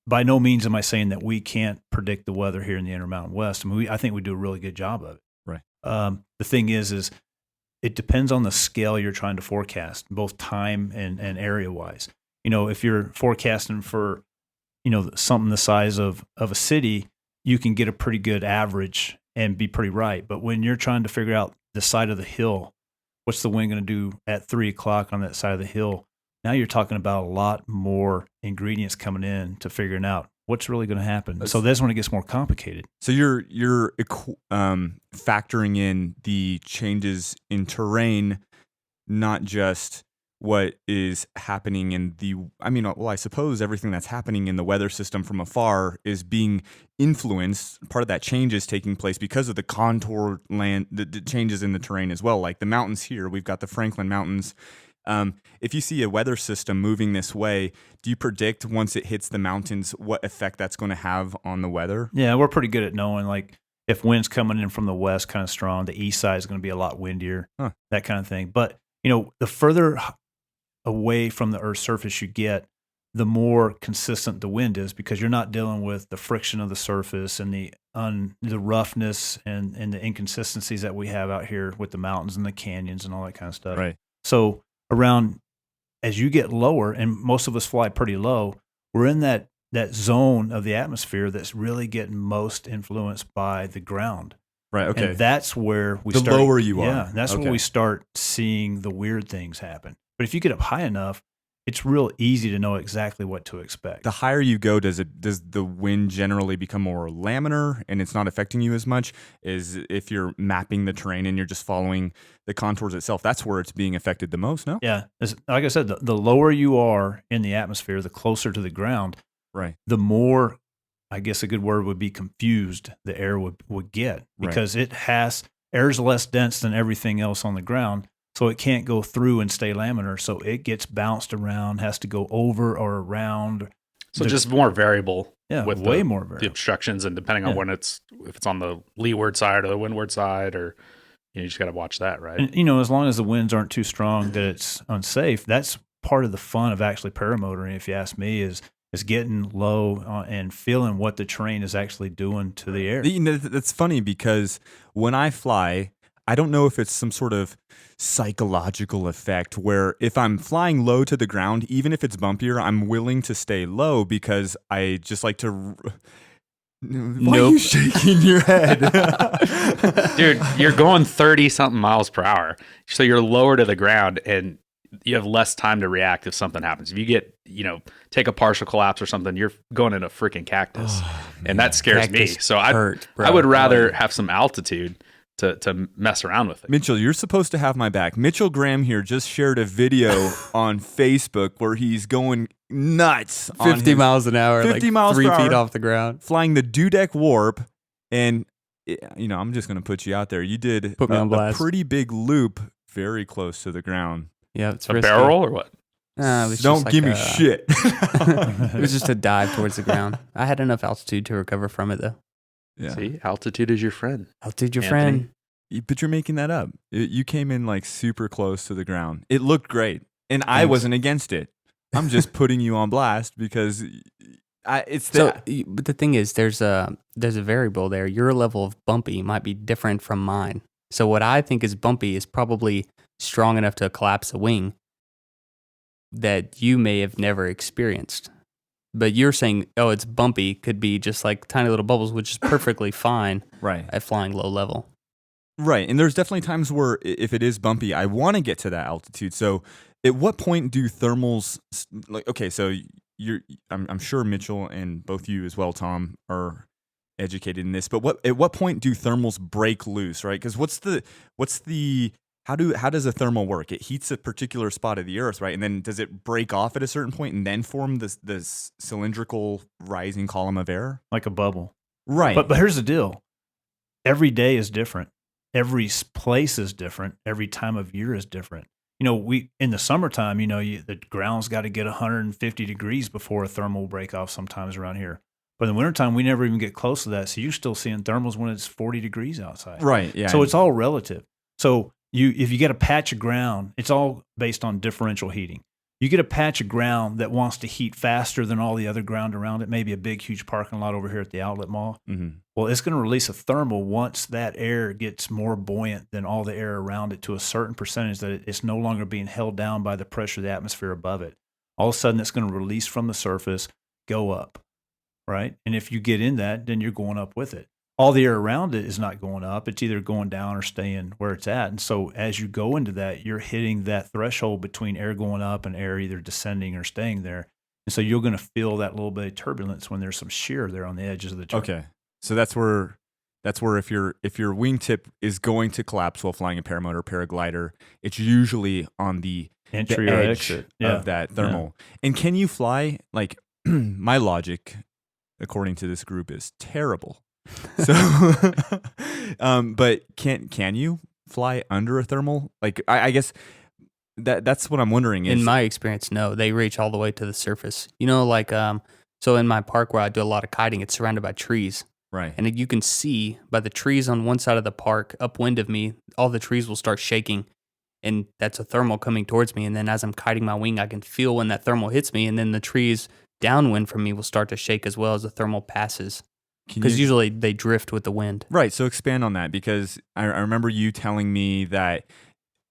by no means am I saying that we can't predict the weather here in the Intermountain West. I mean, I think we do a really good job of it. Right. The thing is it depends on the scale you're trying to forecast, both time and area-wise. If you're forecasting for, something the size of a city, you can get a pretty good average and be pretty right. But when you're trying to figure out the side of the hill, what's the wind going to do at 3 o'clock on that side of the hill? Now you're talking about a lot more ingredients coming in to figuring out what's really going to happen. So that's when it gets more complicated. So you're factoring in the changes in terrain, not just what is happening in I suppose everything that's happening in the weather system from afar is being influenced. Part of that change is taking place because of the contour land, the changes in the terrain as well. Like the mountains here, we've got the Franklin Mountains. If you see a weather system moving this way, do you predict once it hits the mountains what effect that's going to have on the weather? Yeah, we're pretty good at knowing, like, if wind's coming in from the west kind of strong, the east side is going to be a lot windier, that kind of thing. But, the further away from the Earth's surface you get, the more consistent the wind is, because you're not dealing with the friction of the surface and the roughness and the inconsistencies that we have out here with the mountains and the canyons and all that kind of stuff. Right. So as you get lower, and most of us fly pretty low, we're in that zone of the atmosphere that's really getting most influenced by the ground. Right. Okay. And that's where we start. The lower you are. Yeah. That's where we start seeing the weird things happen. But if you get up high enough, it's real easy to know exactly what to expect. The higher you go, does the wind generally become more laminar and it's not affecting you as much as if you're mapping the terrain and you're just following the contours itself? That's where it's being affected the most, no? Yeah. Like I said, the lower you are in the atmosphere, the closer to the ground, right, the more, I guess a good word would be confused the air would get, because air's less dense than everything else on the ground. So it can't go through and stay laminar. So it gets bounced around, has to go over or around. So just more variable. Yeah, with way more variable. The obstructions, and depending on if it's on the leeward side or the windward side, or you just got to watch that, right? And, as long as the winds aren't too strong that it's unsafe, that's part of the fun of actually paramotoring, if you ask me, is getting low and feeling what the terrain is actually doing to the air. That's funny because when I fly, I don't know if it's some sort of psychological effect where if I'm flying low to the ground, even if it's bumpier, I'm willing to stay low because I just like to... Why are you shaking your head? Dude, you're going 30-something miles per hour. So you're lower to the ground and you have less time to react if something happens. If you get, take a partial collapse or something, you're going in a freaking cactus. And that scares me. So I would rather have some altitude to mess around with it. Mitchell, you're supposed to have my back. Mitchell Graham here just shared a video on Facebook where he's going nuts. 50 miles an hour, 50 miles 3 per hour, feet off the ground. Flying the dudek warp. And, I'm just going to put you out there. You did a pretty big loop very close to the ground. Yeah, it's a barrel or what? Don't give me shit. It was just a dive towards the ground. I had enough altitude to recover from it, though. Yeah. See, altitude is your friend. Altitude, your friend. But you're making that up. You came in like super close to the ground. It looked great, and I wasn't against it. I'm just putting you on blast because it's that. But the thing is, there's a variable there. Your level of bumpy might be different from mine. So what I think is bumpy is probably strong enough to collapse a wing that you may have never experienced. But you're saying, it's bumpy, could be just like tiny little bubbles, which is perfectly fine at flying low level. Right. And there's definitely times where if it is bumpy, I want to get to that altitude. So at what point do thermals, so I'm sure Mitchell and both you as well, Tom, are educated in this, but at what point do thermals break loose, right? Because how does a thermal work? It heats a particular spot of the earth, right? And then does it break off at a certain point and then form this cylindrical rising column of air? Like a bubble. Right. But here's the deal. Every day is different. Every place is different. Every time of year is different. We in the summertime, the ground's got to get 150 degrees before a thermal will break off sometimes around here. But in the wintertime, we never even get close to that. So you're still seeing thermals when it's 40 degrees outside. Right, yeah. So it's all relative. So if you get a patch of ground, it's all based on differential heating. You get a patch of ground that wants to heat faster than all the other ground around it, maybe a big, huge parking lot over here at the outlet mall. Mm-hmm. Well, it's going to release a thermal once that air gets more buoyant than all the air around it to a certain percentage that it's no longer being held down by the pressure of the atmosphere above it. All of a sudden, it's going to release from the surface, go up, right? And if you get in that, then you're going up with it. All the air around it is not going up. It's either going down or staying where it's at. And so as you go into that, you're hitting that threshold between air going up and air either descending or staying there. And so you're going to feel that little bit of turbulence when there's some shear there on the edges of the turret. Okay. So that's where if your wingtip is going to collapse while flying a paramotor paraglider, it's usually on the entry the or edge exit of that thermal. Yeah. And can you fly, like my logic, according to this group, is terrible. So, but can you fly under a thermal? Like, I guess that's what I'm wondering. In my experience, no, they reach all the way to the surface. So in my park where I do a lot of kiting, it's surrounded by trees. Right. And you can see by the trees on one side of the park, upwind of me, all the trees will start shaking. And that's a thermal coming towards me. And then as I'm kiting my wing, I can feel when that thermal hits me. And then the trees downwind from me will start to shake as well as the thermal passes. Because usually they drift with the wind. Right. So expand on that, because I remember you telling me that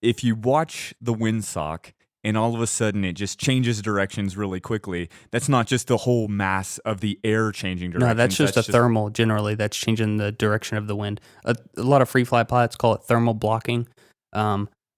if you watch the Windsock and all of a sudden it just changes directions really quickly, that's not just the whole mass of the air changing directions. No, that's just a thermal generally that's changing the direction of the wind. A lot of free fly pilots call it thermal blocking.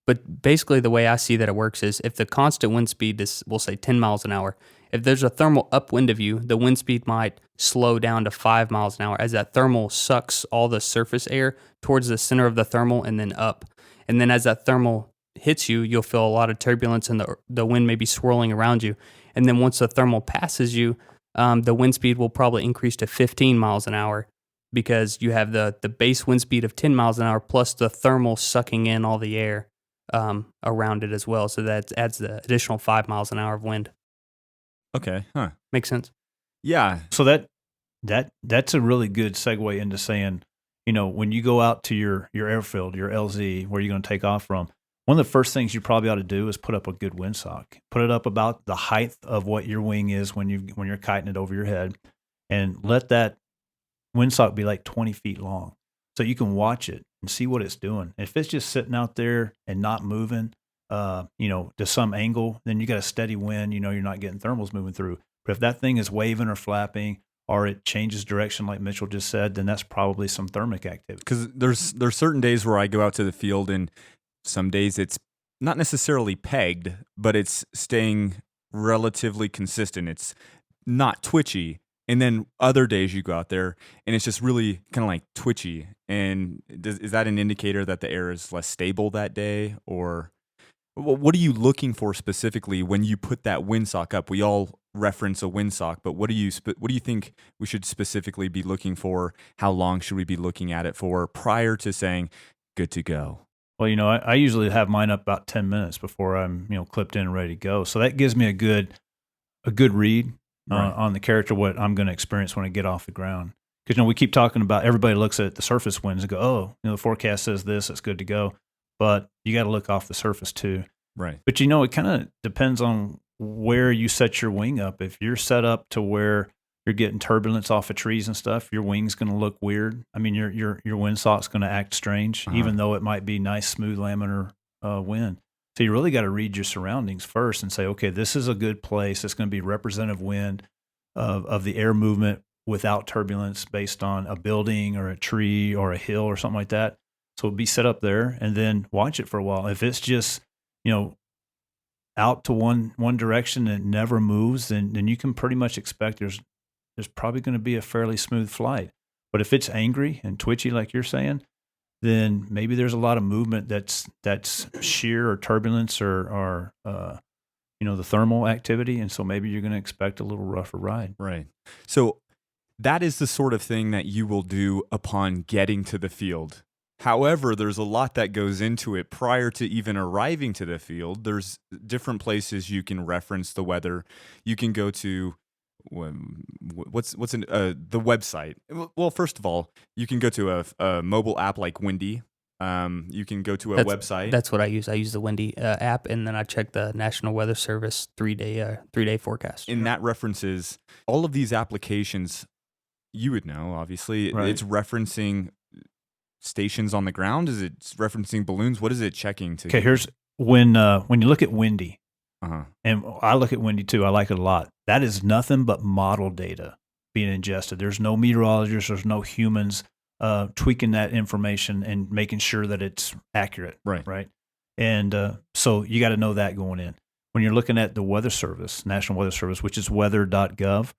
But basically, the way I see that it works is if the constant wind speed is, we'll say 10 miles an hour, if there's a thermal upwind of you, the wind speed might slow down to 5 miles an hour as that thermal sucks all the surface air towards the center of the thermal and then up. And then as that thermal hits you, you'll feel a lot of turbulence and the wind may be swirling around you. And then once the thermal passes you, the wind speed will probably increase to 15 miles an hour because you have the base wind speed of 10 miles an hour plus the thermal sucking in all the air around it as well. So that adds the additional 5 miles an hour of wind. Okay. Huh. Makes sense. Yeah. So that's a really good segue into saying, when you go out to your airfield, your LZ, where you're going to take off from, one of the first things you probably ought to do is put up a good windsock. Put it up about the height of what your wing is when you're kiting it over your head, and let that windsock be like 20 feet long, so you can watch it and see what it's doing. If it's just sitting out there and not moving, to some angle, then you got a steady wind. You're not getting thermals moving through. But if that thing is waving or flapping, or it changes direction, like Mitchell just said, then that's probably some thermic activity. Because there's certain days where I go out to the field, and some days it's not necessarily pegged, but it's staying relatively consistent. It's not twitchy. And then other days you go out there and it's just really kind of like twitchy. And is that an indicator that the air is less stable that day? Or what are you looking for specifically when you put that windsock up? We all reference a windsock, but what do you think we should specifically be looking for? How long should we be looking at it for prior to saying good to go? Well, I usually have mine up about 10 minutes before I'm, clipped in and ready to go. So that gives me a good read on the character, what I'm going to experience when I get off the ground. Because, we keep talking about, everybody looks at the surface winds and go, oh, the forecast says this, it's good to go. But you got to look off the surface too. Right. But, it kind of depends on where you set your wing up. If you're set up to where you're getting turbulence off of trees and stuff, your wing's going to look weird. I mean, your windsock's going to act strange, even though it might be nice, smooth, laminar wind. So you really got to read your surroundings first and say, okay, this is a good place. It's going to be representative wind of the air movement without turbulence based on a building or a tree or a hill or something like that. So be set up there and then watch it for a while. If it's just, out to one direction and it never moves, then you can pretty much expect there's probably going to be a fairly smooth flight. But if it's angry and twitchy, like you're saying, then maybe there's a lot of movement that's shear or turbulence or the thermal activity. And so maybe you're going to expect a little rougher ride. Right. So that is the sort of thing that you will do upon getting to the field. However, there's a lot that goes into it prior to even arriving to the field. There's different places you can reference the weather. You can go to what's the website. Well, first of all, you can go to a mobile app like Windy. You can go to a website. That's what I use. I use the Windy app, and then I check the National Weather Service 3-day forecast. And that references all of these applications. You would know, obviously. Right. It's referencing stations on the ground. Is it referencing balloons? What is it checking to? Okay, here's when you look at Windy, and I look at Windy too. I like it a lot. That is nothing but model data being ingested. There's no meteorologists. There's no humans tweaking that information and making sure that it's accurate. Right. And so you got to know that going in. When you're looking at the Weather Service, National Weather Service, which is weather.gov,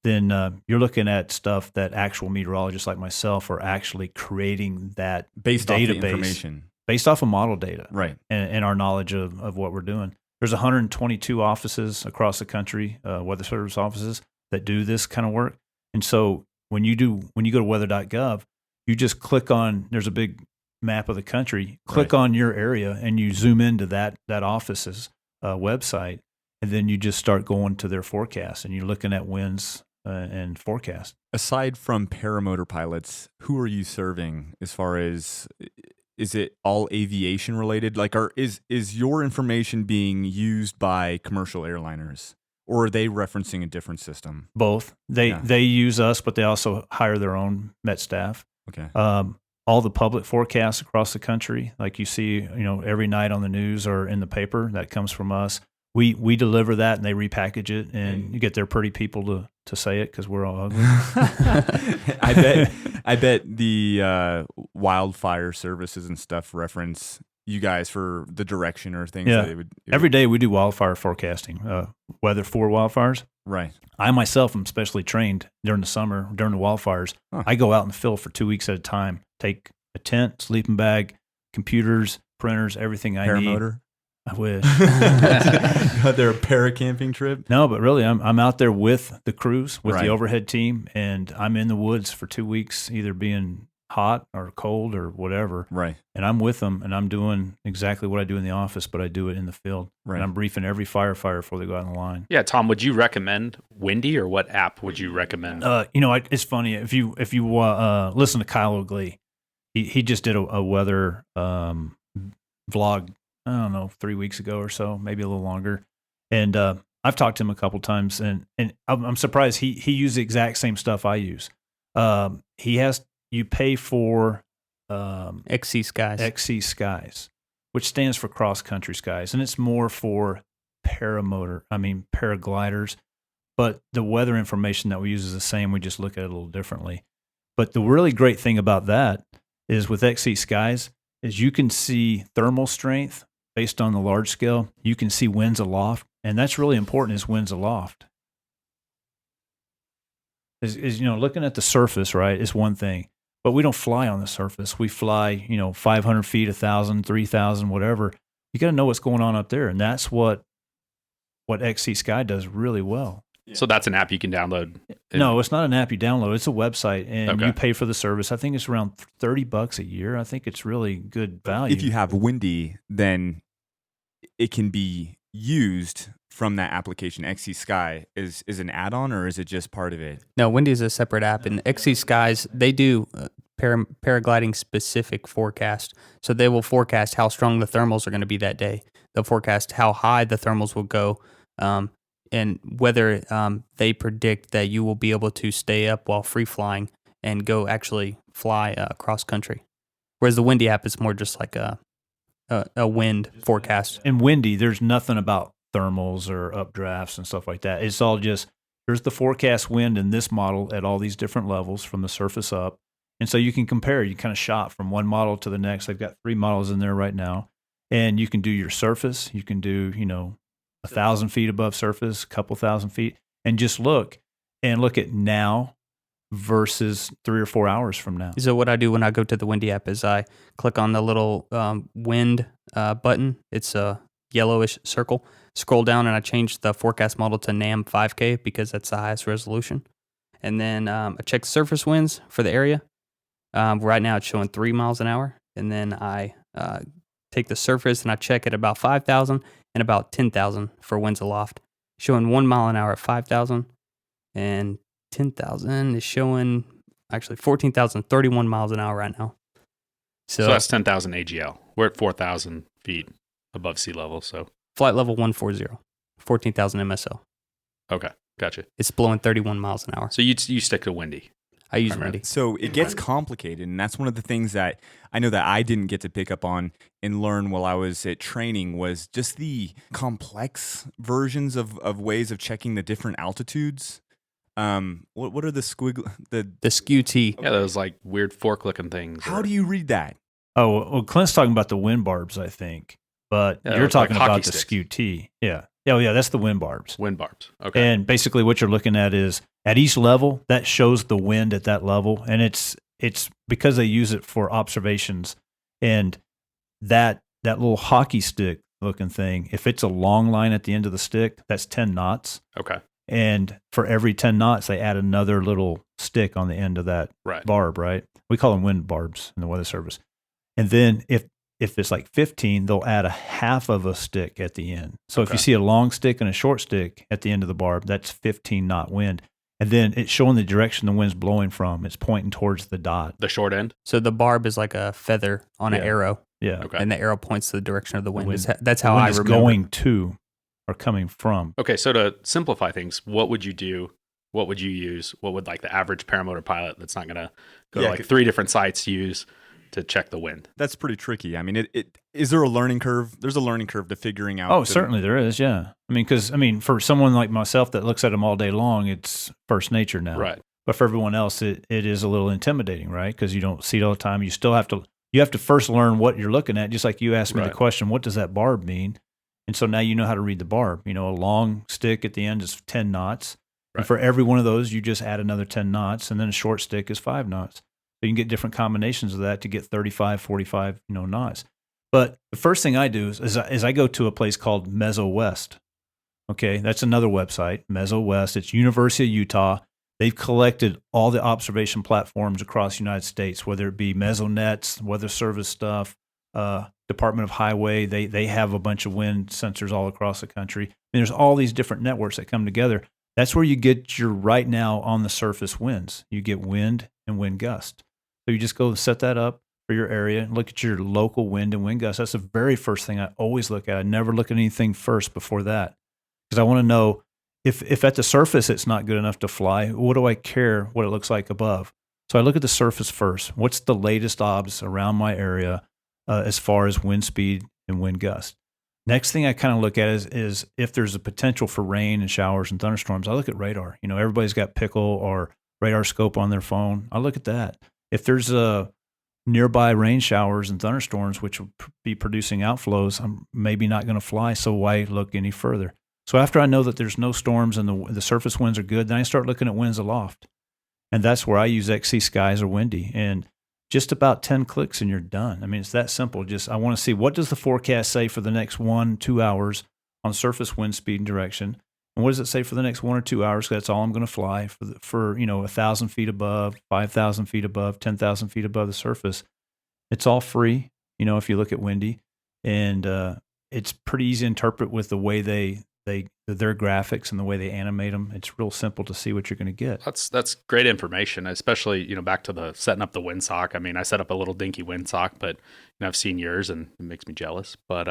then you're looking at stuff that actual meteorologists like myself are actually creating that based database off the information, based off of model data, right? And our knowledge of what we're doing. There's 122 offices across the country, Weather Service offices that do this kind of work. And so when you go to weather.gov, you just click on. There's a big map of the country. Click on your area, and you zoom into that office's website, and then you just start going to their forecast, and you're looking at winds and forecast. Aside from paramotor pilots, who are you serving as far as, is it all aviation related? Like, is your information being used by commercial airliners, or are they referencing a different system? Both. They use us, but they also hire their own Met staff. Okay. All the public forecasts across the country, like you see, every night on the news or in the paper, that comes from us. We deliver that, and they repackage it, and you get their pretty people to say it because we're all ugly. I bet the wildfire services and stuff reference you guys for the direction or things? Yeah. That it would Every day we do wildfire forecasting, weather for wildfires. Right. I myself am specially trained during the summer, during the wildfires. Huh. I go out in the field for 2 weeks at a time, take a tent, sleeping bag, computers, printers, everything I need. Paramotor. I wish. Got there a paracamping trip? No, but really, I'm out there with the crews, with Right. the overhead team, and I'm in the woods for 2 weeks, either being hot or cold or whatever. Right. And I'm with them, and I'm doing exactly what I do in the office, but I do it in the field. Right. And I'm briefing every firefighter before they go out on the line. Yeah, Tom, would you recommend Windy, or what app would you recommend? It's funny if you listen to Kyle O'Glee, he just did a weather vlog. I don't know, 3 weeks ago or so, maybe a little longer. And I've talked to him a couple times, and I'm surprised he used the exact same stuff I use. You pay for XC Skies, which stands for cross country skies, and it's more for paragliders. But the weather information that we use is the same. We just look at it a little differently. But the really great thing about that is with XC Skies is you can see thermal strength based on the large scale. You can see winds aloft, and that's really important is winds aloft. Is looking at the surface, right, is one thing. But we don't fly on the surface. We fly, 500 feet, 1,000, 3,000, whatever. You got to know what's going on up there, and that's what XC Sky does really well. So that's an app you can download? No, it's not an app you download. It's a website, and you pay for the service. I think it's around $30 a year. I think it's really good value. If you have Windy, then it can be used from that application. XC Sky is an add-on, or is it just part of it? No, Windy is a separate app, and XC Skies, they do paragliding specific forecast. So they will forecast how strong the thermals are going to be that day. They'll forecast how high the thermals will go, and whether they predict that you will be able to stay up while free flying and go actually fly cross country. Whereas the Windy app is more just like a wind forecast. In Windy, there's nothing about thermals or updrafts and stuff like that. It's all just, here's the forecast wind in this model at all these different levels from the surface up. And so you can compare, you kind of shot from one model to the next. They've got 3 models in there right now. And you can do your surface. You can do, 1,000 feet above surface, a couple thousand feet, and just look at now versus 3 or 4 hours from now. So what I do when I go to the Windy app is I click on the little wind button. It's a yellowish circle. Scroll down and I change the forecast model to NAM 5K because that's the highest resolution. And then I check the surface winds for the area. Right now it's showing 3 miles an hour. And then I take the surface and I check at about 5,000 and about 10,000 for winds aloft. Showing 1 mile an hour at 5,000 and 10,000 is showing actually 14,031 miles an hour right now. So that's 10,000 AGL. We're at 4,000 feet above sea level. So flight level 140, 14,000 MSO. Okay, gotcha. It's blowing 31 miles an hour. So you stick to Windy. I use Windy. So it gets complicated, and that's one of the things that I know that I didn't get to pick up on and learn while I was at training was just the complex versions of ways of checking the different altitudes. What are the squiggle the skew T? Yeah, those like weird fork looking things. How do you read that? Oh, well, Clint's talking about the wind barbs, I think, but you're talking like about the sticks. skew T. Yeah. Oh, yeah, that's the wind barbs. Wind barbs. Okay. And basically what you're looking at is at each level, that shows the wind at that level. And it's because they use it for observations. And that little hockey stick looking thing, if it's a long line at the end of the stick, that's 10 knots. Okay. And for every 10 knots, they add another little stick on the end of that barb, right? We call them wind barbs in the Weather Service. And then if it's like 15, they'll add a half of a stick at the end. So if you see a long stick and a short stick at the end of the barb, that's 15 knot wind. And then it's showing the direction the wind's blowing from. It's pointing towards the dot. The short end? So the barb is like a feather on an arrow. Yeah. Okay. And the arrow points to the direction of the wind. The wind That's how I is remember. going to or coming from. Okay, so to simplify things, what would you do? What would you use? What would like the average paramotor pilot that's not going to go to like 3 different sites use to check the wind? That's pretty tricky. I mean, is there a learning curve? There's a learning curve to figuring out. Oh, certainly there is, yeah. I mean, for someone like myself that looks at them all day long, it's first nature now. Right. But for everyone else, it is a little intimidating, right? Because you don't see it all the time. You still have to you have to first learn what you're looking at. Just like you asked me the question, what does that barb mean? And so now you know how to read the barb. A long stick at the end is 10 knots. Right. And for every one of those, you just add another 10 knots. And then a short stick is 5 knots. So you can get different combinations of that to get 35, 45, knots. But the first thing I do is I go to a place called Mezzo West. Okay, that's another website, Mezzo West. It's University of Utah. They've collected all the observation platforms across the United States, whether it be Mesonets, Weather Service stuff, Department of Highway. They have a bunch of wind sensors all across the country. There's all these different networks that come together. That's where you get your right now on the surface winds. You get wind and wind gust. So you just go set that up for your area and look at your local wind and wind gust. That's the very first thing I always look at. I never look at anything first before that because I want to know if at the surface it's not good enough to fly, what do I care what it looks like above? So I look at the surface first. What's the latest obs around my area as far as wind speed and wind gust? Next thing I kind of look at is if there's a potential for rain and showers and thunderstorms. I look at radar. Everybody's got Pickle or radar scope on their phone. I look at that. If there's a nearby rain showers and thunderstorms, which will be producing outflows, I'm maybe not going to fly, so why look any further? So after I know that there's no storms and the surface winds are good, then I start looking at winds aloft. And that's where I use XC skies or windy. And just about 10 clicks and you're done. I mean, it's that simple. Just I want to see what does the forecast say for the next 1-2 hours on surface wind speed and direction. And what does it say for the next 1 or 2 hours? Because that's all I'm going to fly for 1,000 feet above, 5,000 feet above, 10,000 feet above the surface. It's all free, if you look at windy. And it's pretty easy to interpret with the way their graphics and the way they animate them. It's real simple to see what you're going to get. That's great information, especially, back to the setting up the Windsock. I mean, I set up a little dinky Windsock, but I've seen yours and it makes me jealous, but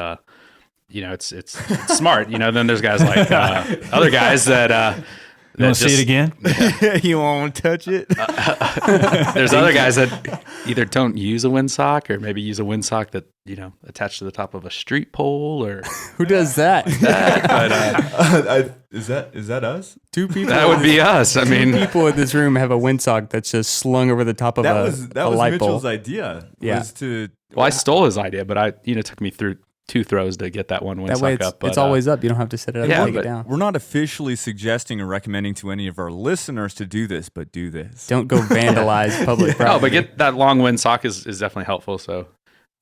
it's smart. Then there's guys like other guys that you want to see it again? You won't touch it. There's other guys that either don't use a Windsock or maybe use a Windsock that attached to the top of a street pole or who does that? Is that us? 2 people. That would be us. I mean, 2 people in this room have a Windsock that's just slung over the top of a light Mitchell's bulb. idea. Yeah. Well, I stole his idea, but it took me through 2 throws to get that one Windsock up. But it's always up. You don't have to set it up and take it down. We're not officially suggesting or recommending to any of our listeners to do this, but do this. Don't go vandalize public property. No, but get that long Windsock is definitely helpful. So,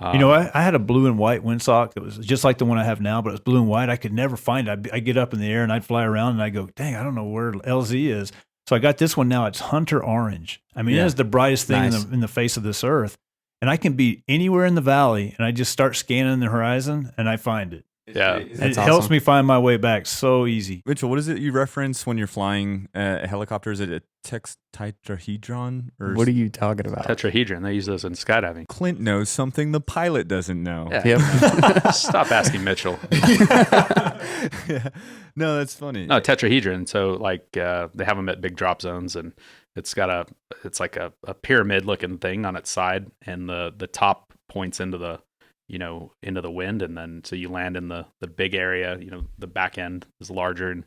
I had a blue and white Windsock that was just like the one I have now, but it was blue and white. I could never find it. I'd get up in the air and I'd fly around and I'd go, dang, I don't know where LZ is. So I got this one now. It's Hunter Orange. I mean, it is the brightest thing in the face of this earth. And I can be anywhere in the valley, and I just start scanning the horizon, and I find it. Yeah, it helps me find my way back so easy. Mitchell, what is it you reference when you're flying a helicopter? Is it a tetrahedron? Or what are you talking about? Tetrahedron. They use those in skydiving. Clint knows something the pilot doesn't know. Yeah. Yep. Stop asking Mitchell. Yeah. No, that's funny. No, tetrahedron. So they have them at big drop zones, and it's like a pyramid looking thing on its side, and the top points into the wind, and then so you land in the big area. The back end is larger, and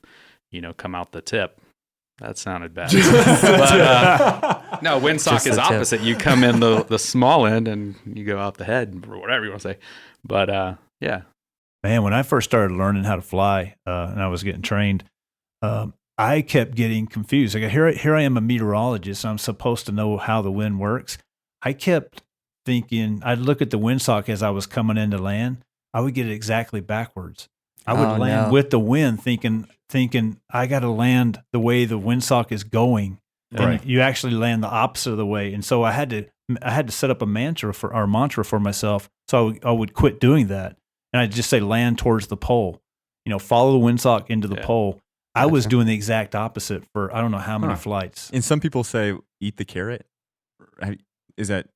come out the tip. That sounded bad. But no, Windsock is opposite. You come in the small end, and you go out the head, or whatever you want to say. But yeah, man, when I first started learning how to fly, and I was getting trained, I kept getting confused. Like here I am, a meteorologist. I'm supposed to know how the wind works. I kept thinking, I'd look at the Windsock as I was coming into land. I would get it exactly backwards. I would land with the wind, thinking I got to land the way the Windsock is going. And you actually land the opposite of the way. And so I had to set up a mantra for myself. So I would quit doing that, and I'd just say land towards the pole. Follow the Windsock into the pole. I was doing the exact opposite for I don't know how many flights. And some people say eat the carrot. Is that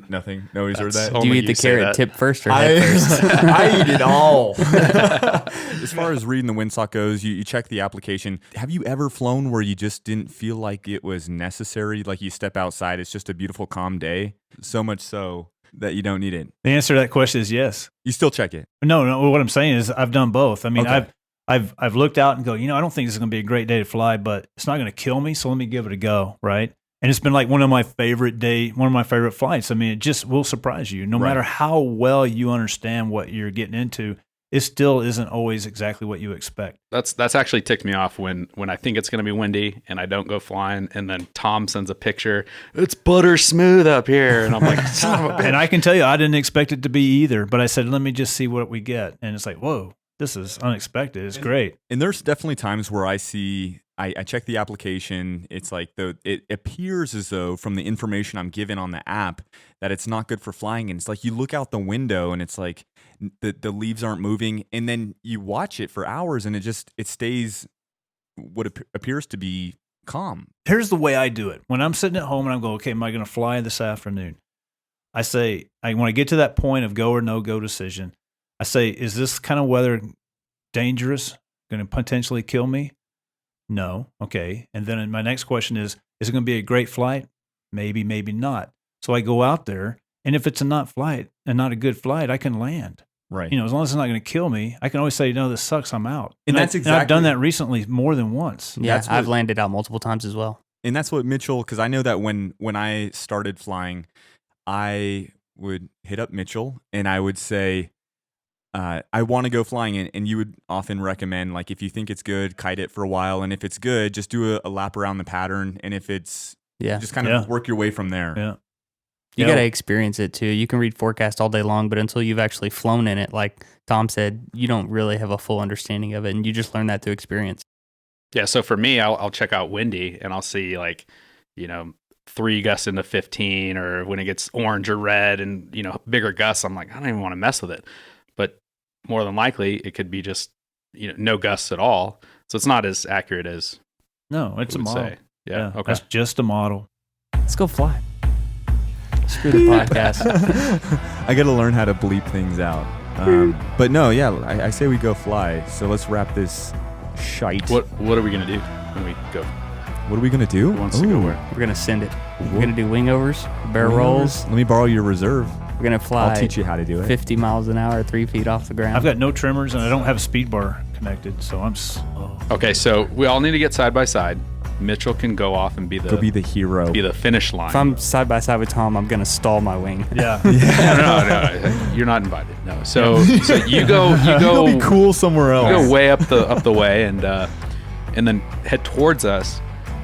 nothing? Nobody's heard that? Do you eat the carrot tip first or head first? I eat it all. As far as reading the Windsock goes, you check the application. Have you ever flown where you just didn't feel like it was necessary? Like you step outside, it's just a beautiful, calm day. So much so that you don't need it. The answer to that question is yes. You still check it? No. What I'm saying is I've done both. I mean, I've looked out and go, I don't think this is going to be a great day to fly, but it's not going to kill me, so let me give it a go, right? And it's been like one of my favorite flights. I mean, it just will surprise you. No matter how well you understand what you're getting into, it still isn't always exactly what you expect. That's actually ticked me off when I think it's going to be windy and I don't go flying, and then Tom sends a picture. It's butter smooth up here, and I'm like, son of a bitch. And I can tell you, I didn't expect it to be either. But I said, let me just see what we get, and it's like, whoa, this is unexpected. It's great. And there's definitely times where I check the application. It's like it appears as though from the information I'm given on the app that it's not good for flying. And it's like you look out the window and it's like the leaves aren't moving. And then you watch it for hours and it stays what appears to be calm. Here's the way I do it. When I'm sitting at home and I'm going, okay, am I going to fly this afternoon? I say, when I get to that point of go or no go decision, I say, is this kind of weather dangerous? Going to potentially kill me? No. Okay. And then my next question is it going to be a great flight? Maybe, maybe not. So I go out there, and if it's a not a good flight, I can land. Right. As long as it's not going to kill me, I can always say, no, this sucks, I'm out. And that's exactly. I've done that recently more than once. Yeah, I've landed out multiple times as well. And that's what Mitchell, because I know that when I started flying, I would hit up Mitchell and I would say, I want to go flying, and you would often recommend, like, if you think it's good, kite it for a while, and if it's good, just do a lap around the pattern, and if it's just kind of work your way from there. Yeah. You got to experience it too. You can read forecast all day long, but until you've actually flown in it, like Tom said, you don't really have a full understanding of it, and you just learn that through experience. Yeah, so for me, I'll check out windy, and I'll see 3 gusts into 15, or when it gets orange or red and bigger gusts, I'm like, I don't even want to mess with it. But more than likely, it could be just no gusts at all. So it's not as accurate as it's a model. Say. Yeah, okay. That's just a model. Let's go fly. Screw the podcast. I got to learn how to bleep things out. But no, yeah, I say we go fly. So let's wrap this shite. What are we gonna do when we go? What are we gonna do? Who wants to go where? We're gonna send it. We're gonna do wingovers, barrel rolls. Let me borrow your reserve. We're gonna fly. I'll teach you how to do it. 50 miles an hour, 3 feet off the ground. I've got no trimmers and I don't have a speed bar connected, so I'm slow. Okay, so we all need to get side by side. Mitchell can go off and be the hero, be the finish line. If I'm side by side with Tom, I'm gonna stall my wing. Yeah. No, you're not invited. No, so you go. Go be cool somewhere else. You go way up the way and then head towards us,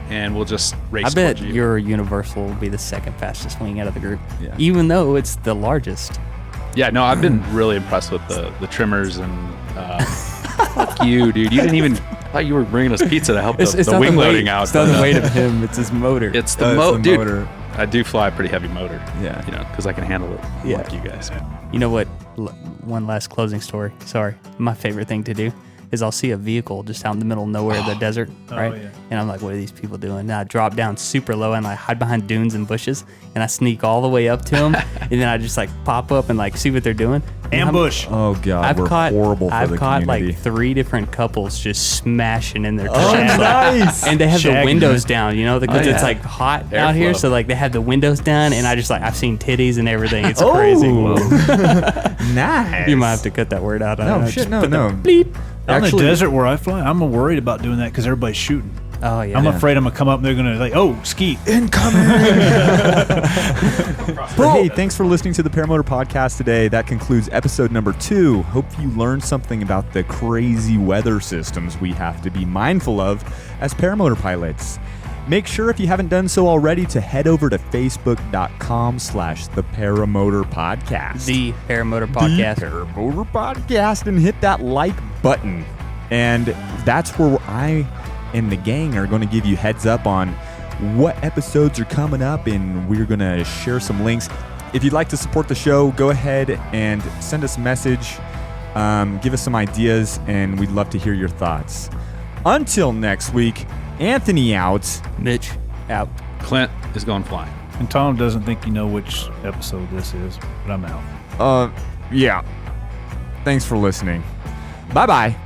and we'll just race. I bet towards you. your Universal will be the second fastest wing out of the group, yeah. Even though it's the largest. Yeah, no, I've been really impressed with the trimmers and. Fuck you, dude. You didn't even. I thought you were bringing us pizza to help the wing loading out. It's not the weight of him. It's his motor. It's the motor. I do fly a pretty heavy motor. Yeah. Because I can handle it. Yeah. Like you guys. You know what? One last closing story. Sorry. My favorite thing to do is I'll see a vehicle just out in the middle of nowhere in the desert, right? Yeah. And I'm like, what are these people doing? And I drop down super low and I hide behind dunes and bushes, and I sneak all the way up to them, and then I just pop up and see what they're doing. Ambush. Oh God, we're horrible for the community. Like 3 different couples just smashing in their Oh, nice. And they have the windows down, because yeah. it's hot Airflow. out here, so they have the windows down, and I just I've seen titties and everything. It's crazy. Nice. You might have to cut that word out. No, shit, no. Bleep. Out in the desert where I fly, I'm worried about doing that because everybody's shooting. Oh yeah. I'm afraid I'm gonna come up and they're gonna skeet. Incoming. But hey, thanks for listening to the Paramotor Podcast today. That concludes episode number 2. Hope you learned something about the crazy weather systems we have to be mindful of as paramotor pilots. Make sure, if you haven't done so already, to head over to facebook.com/the Paramotor Podcast. The Paramotor Podcast. The Paramotor Podcast, and hit that like button. And that's where I and the gang are going to give you heads up on what episodes are coming up, and we're going to share some links. If you'd like to support the show, go ahead and send us a message. Give us some ideas, and we'd love to hear your thoughts. Until next week, Anthony out. Mitch out. Clint is going flying. And Tom doesn't think you know which episode this is, but I'm out. Yeah. Thanks for listening. Bye-bye.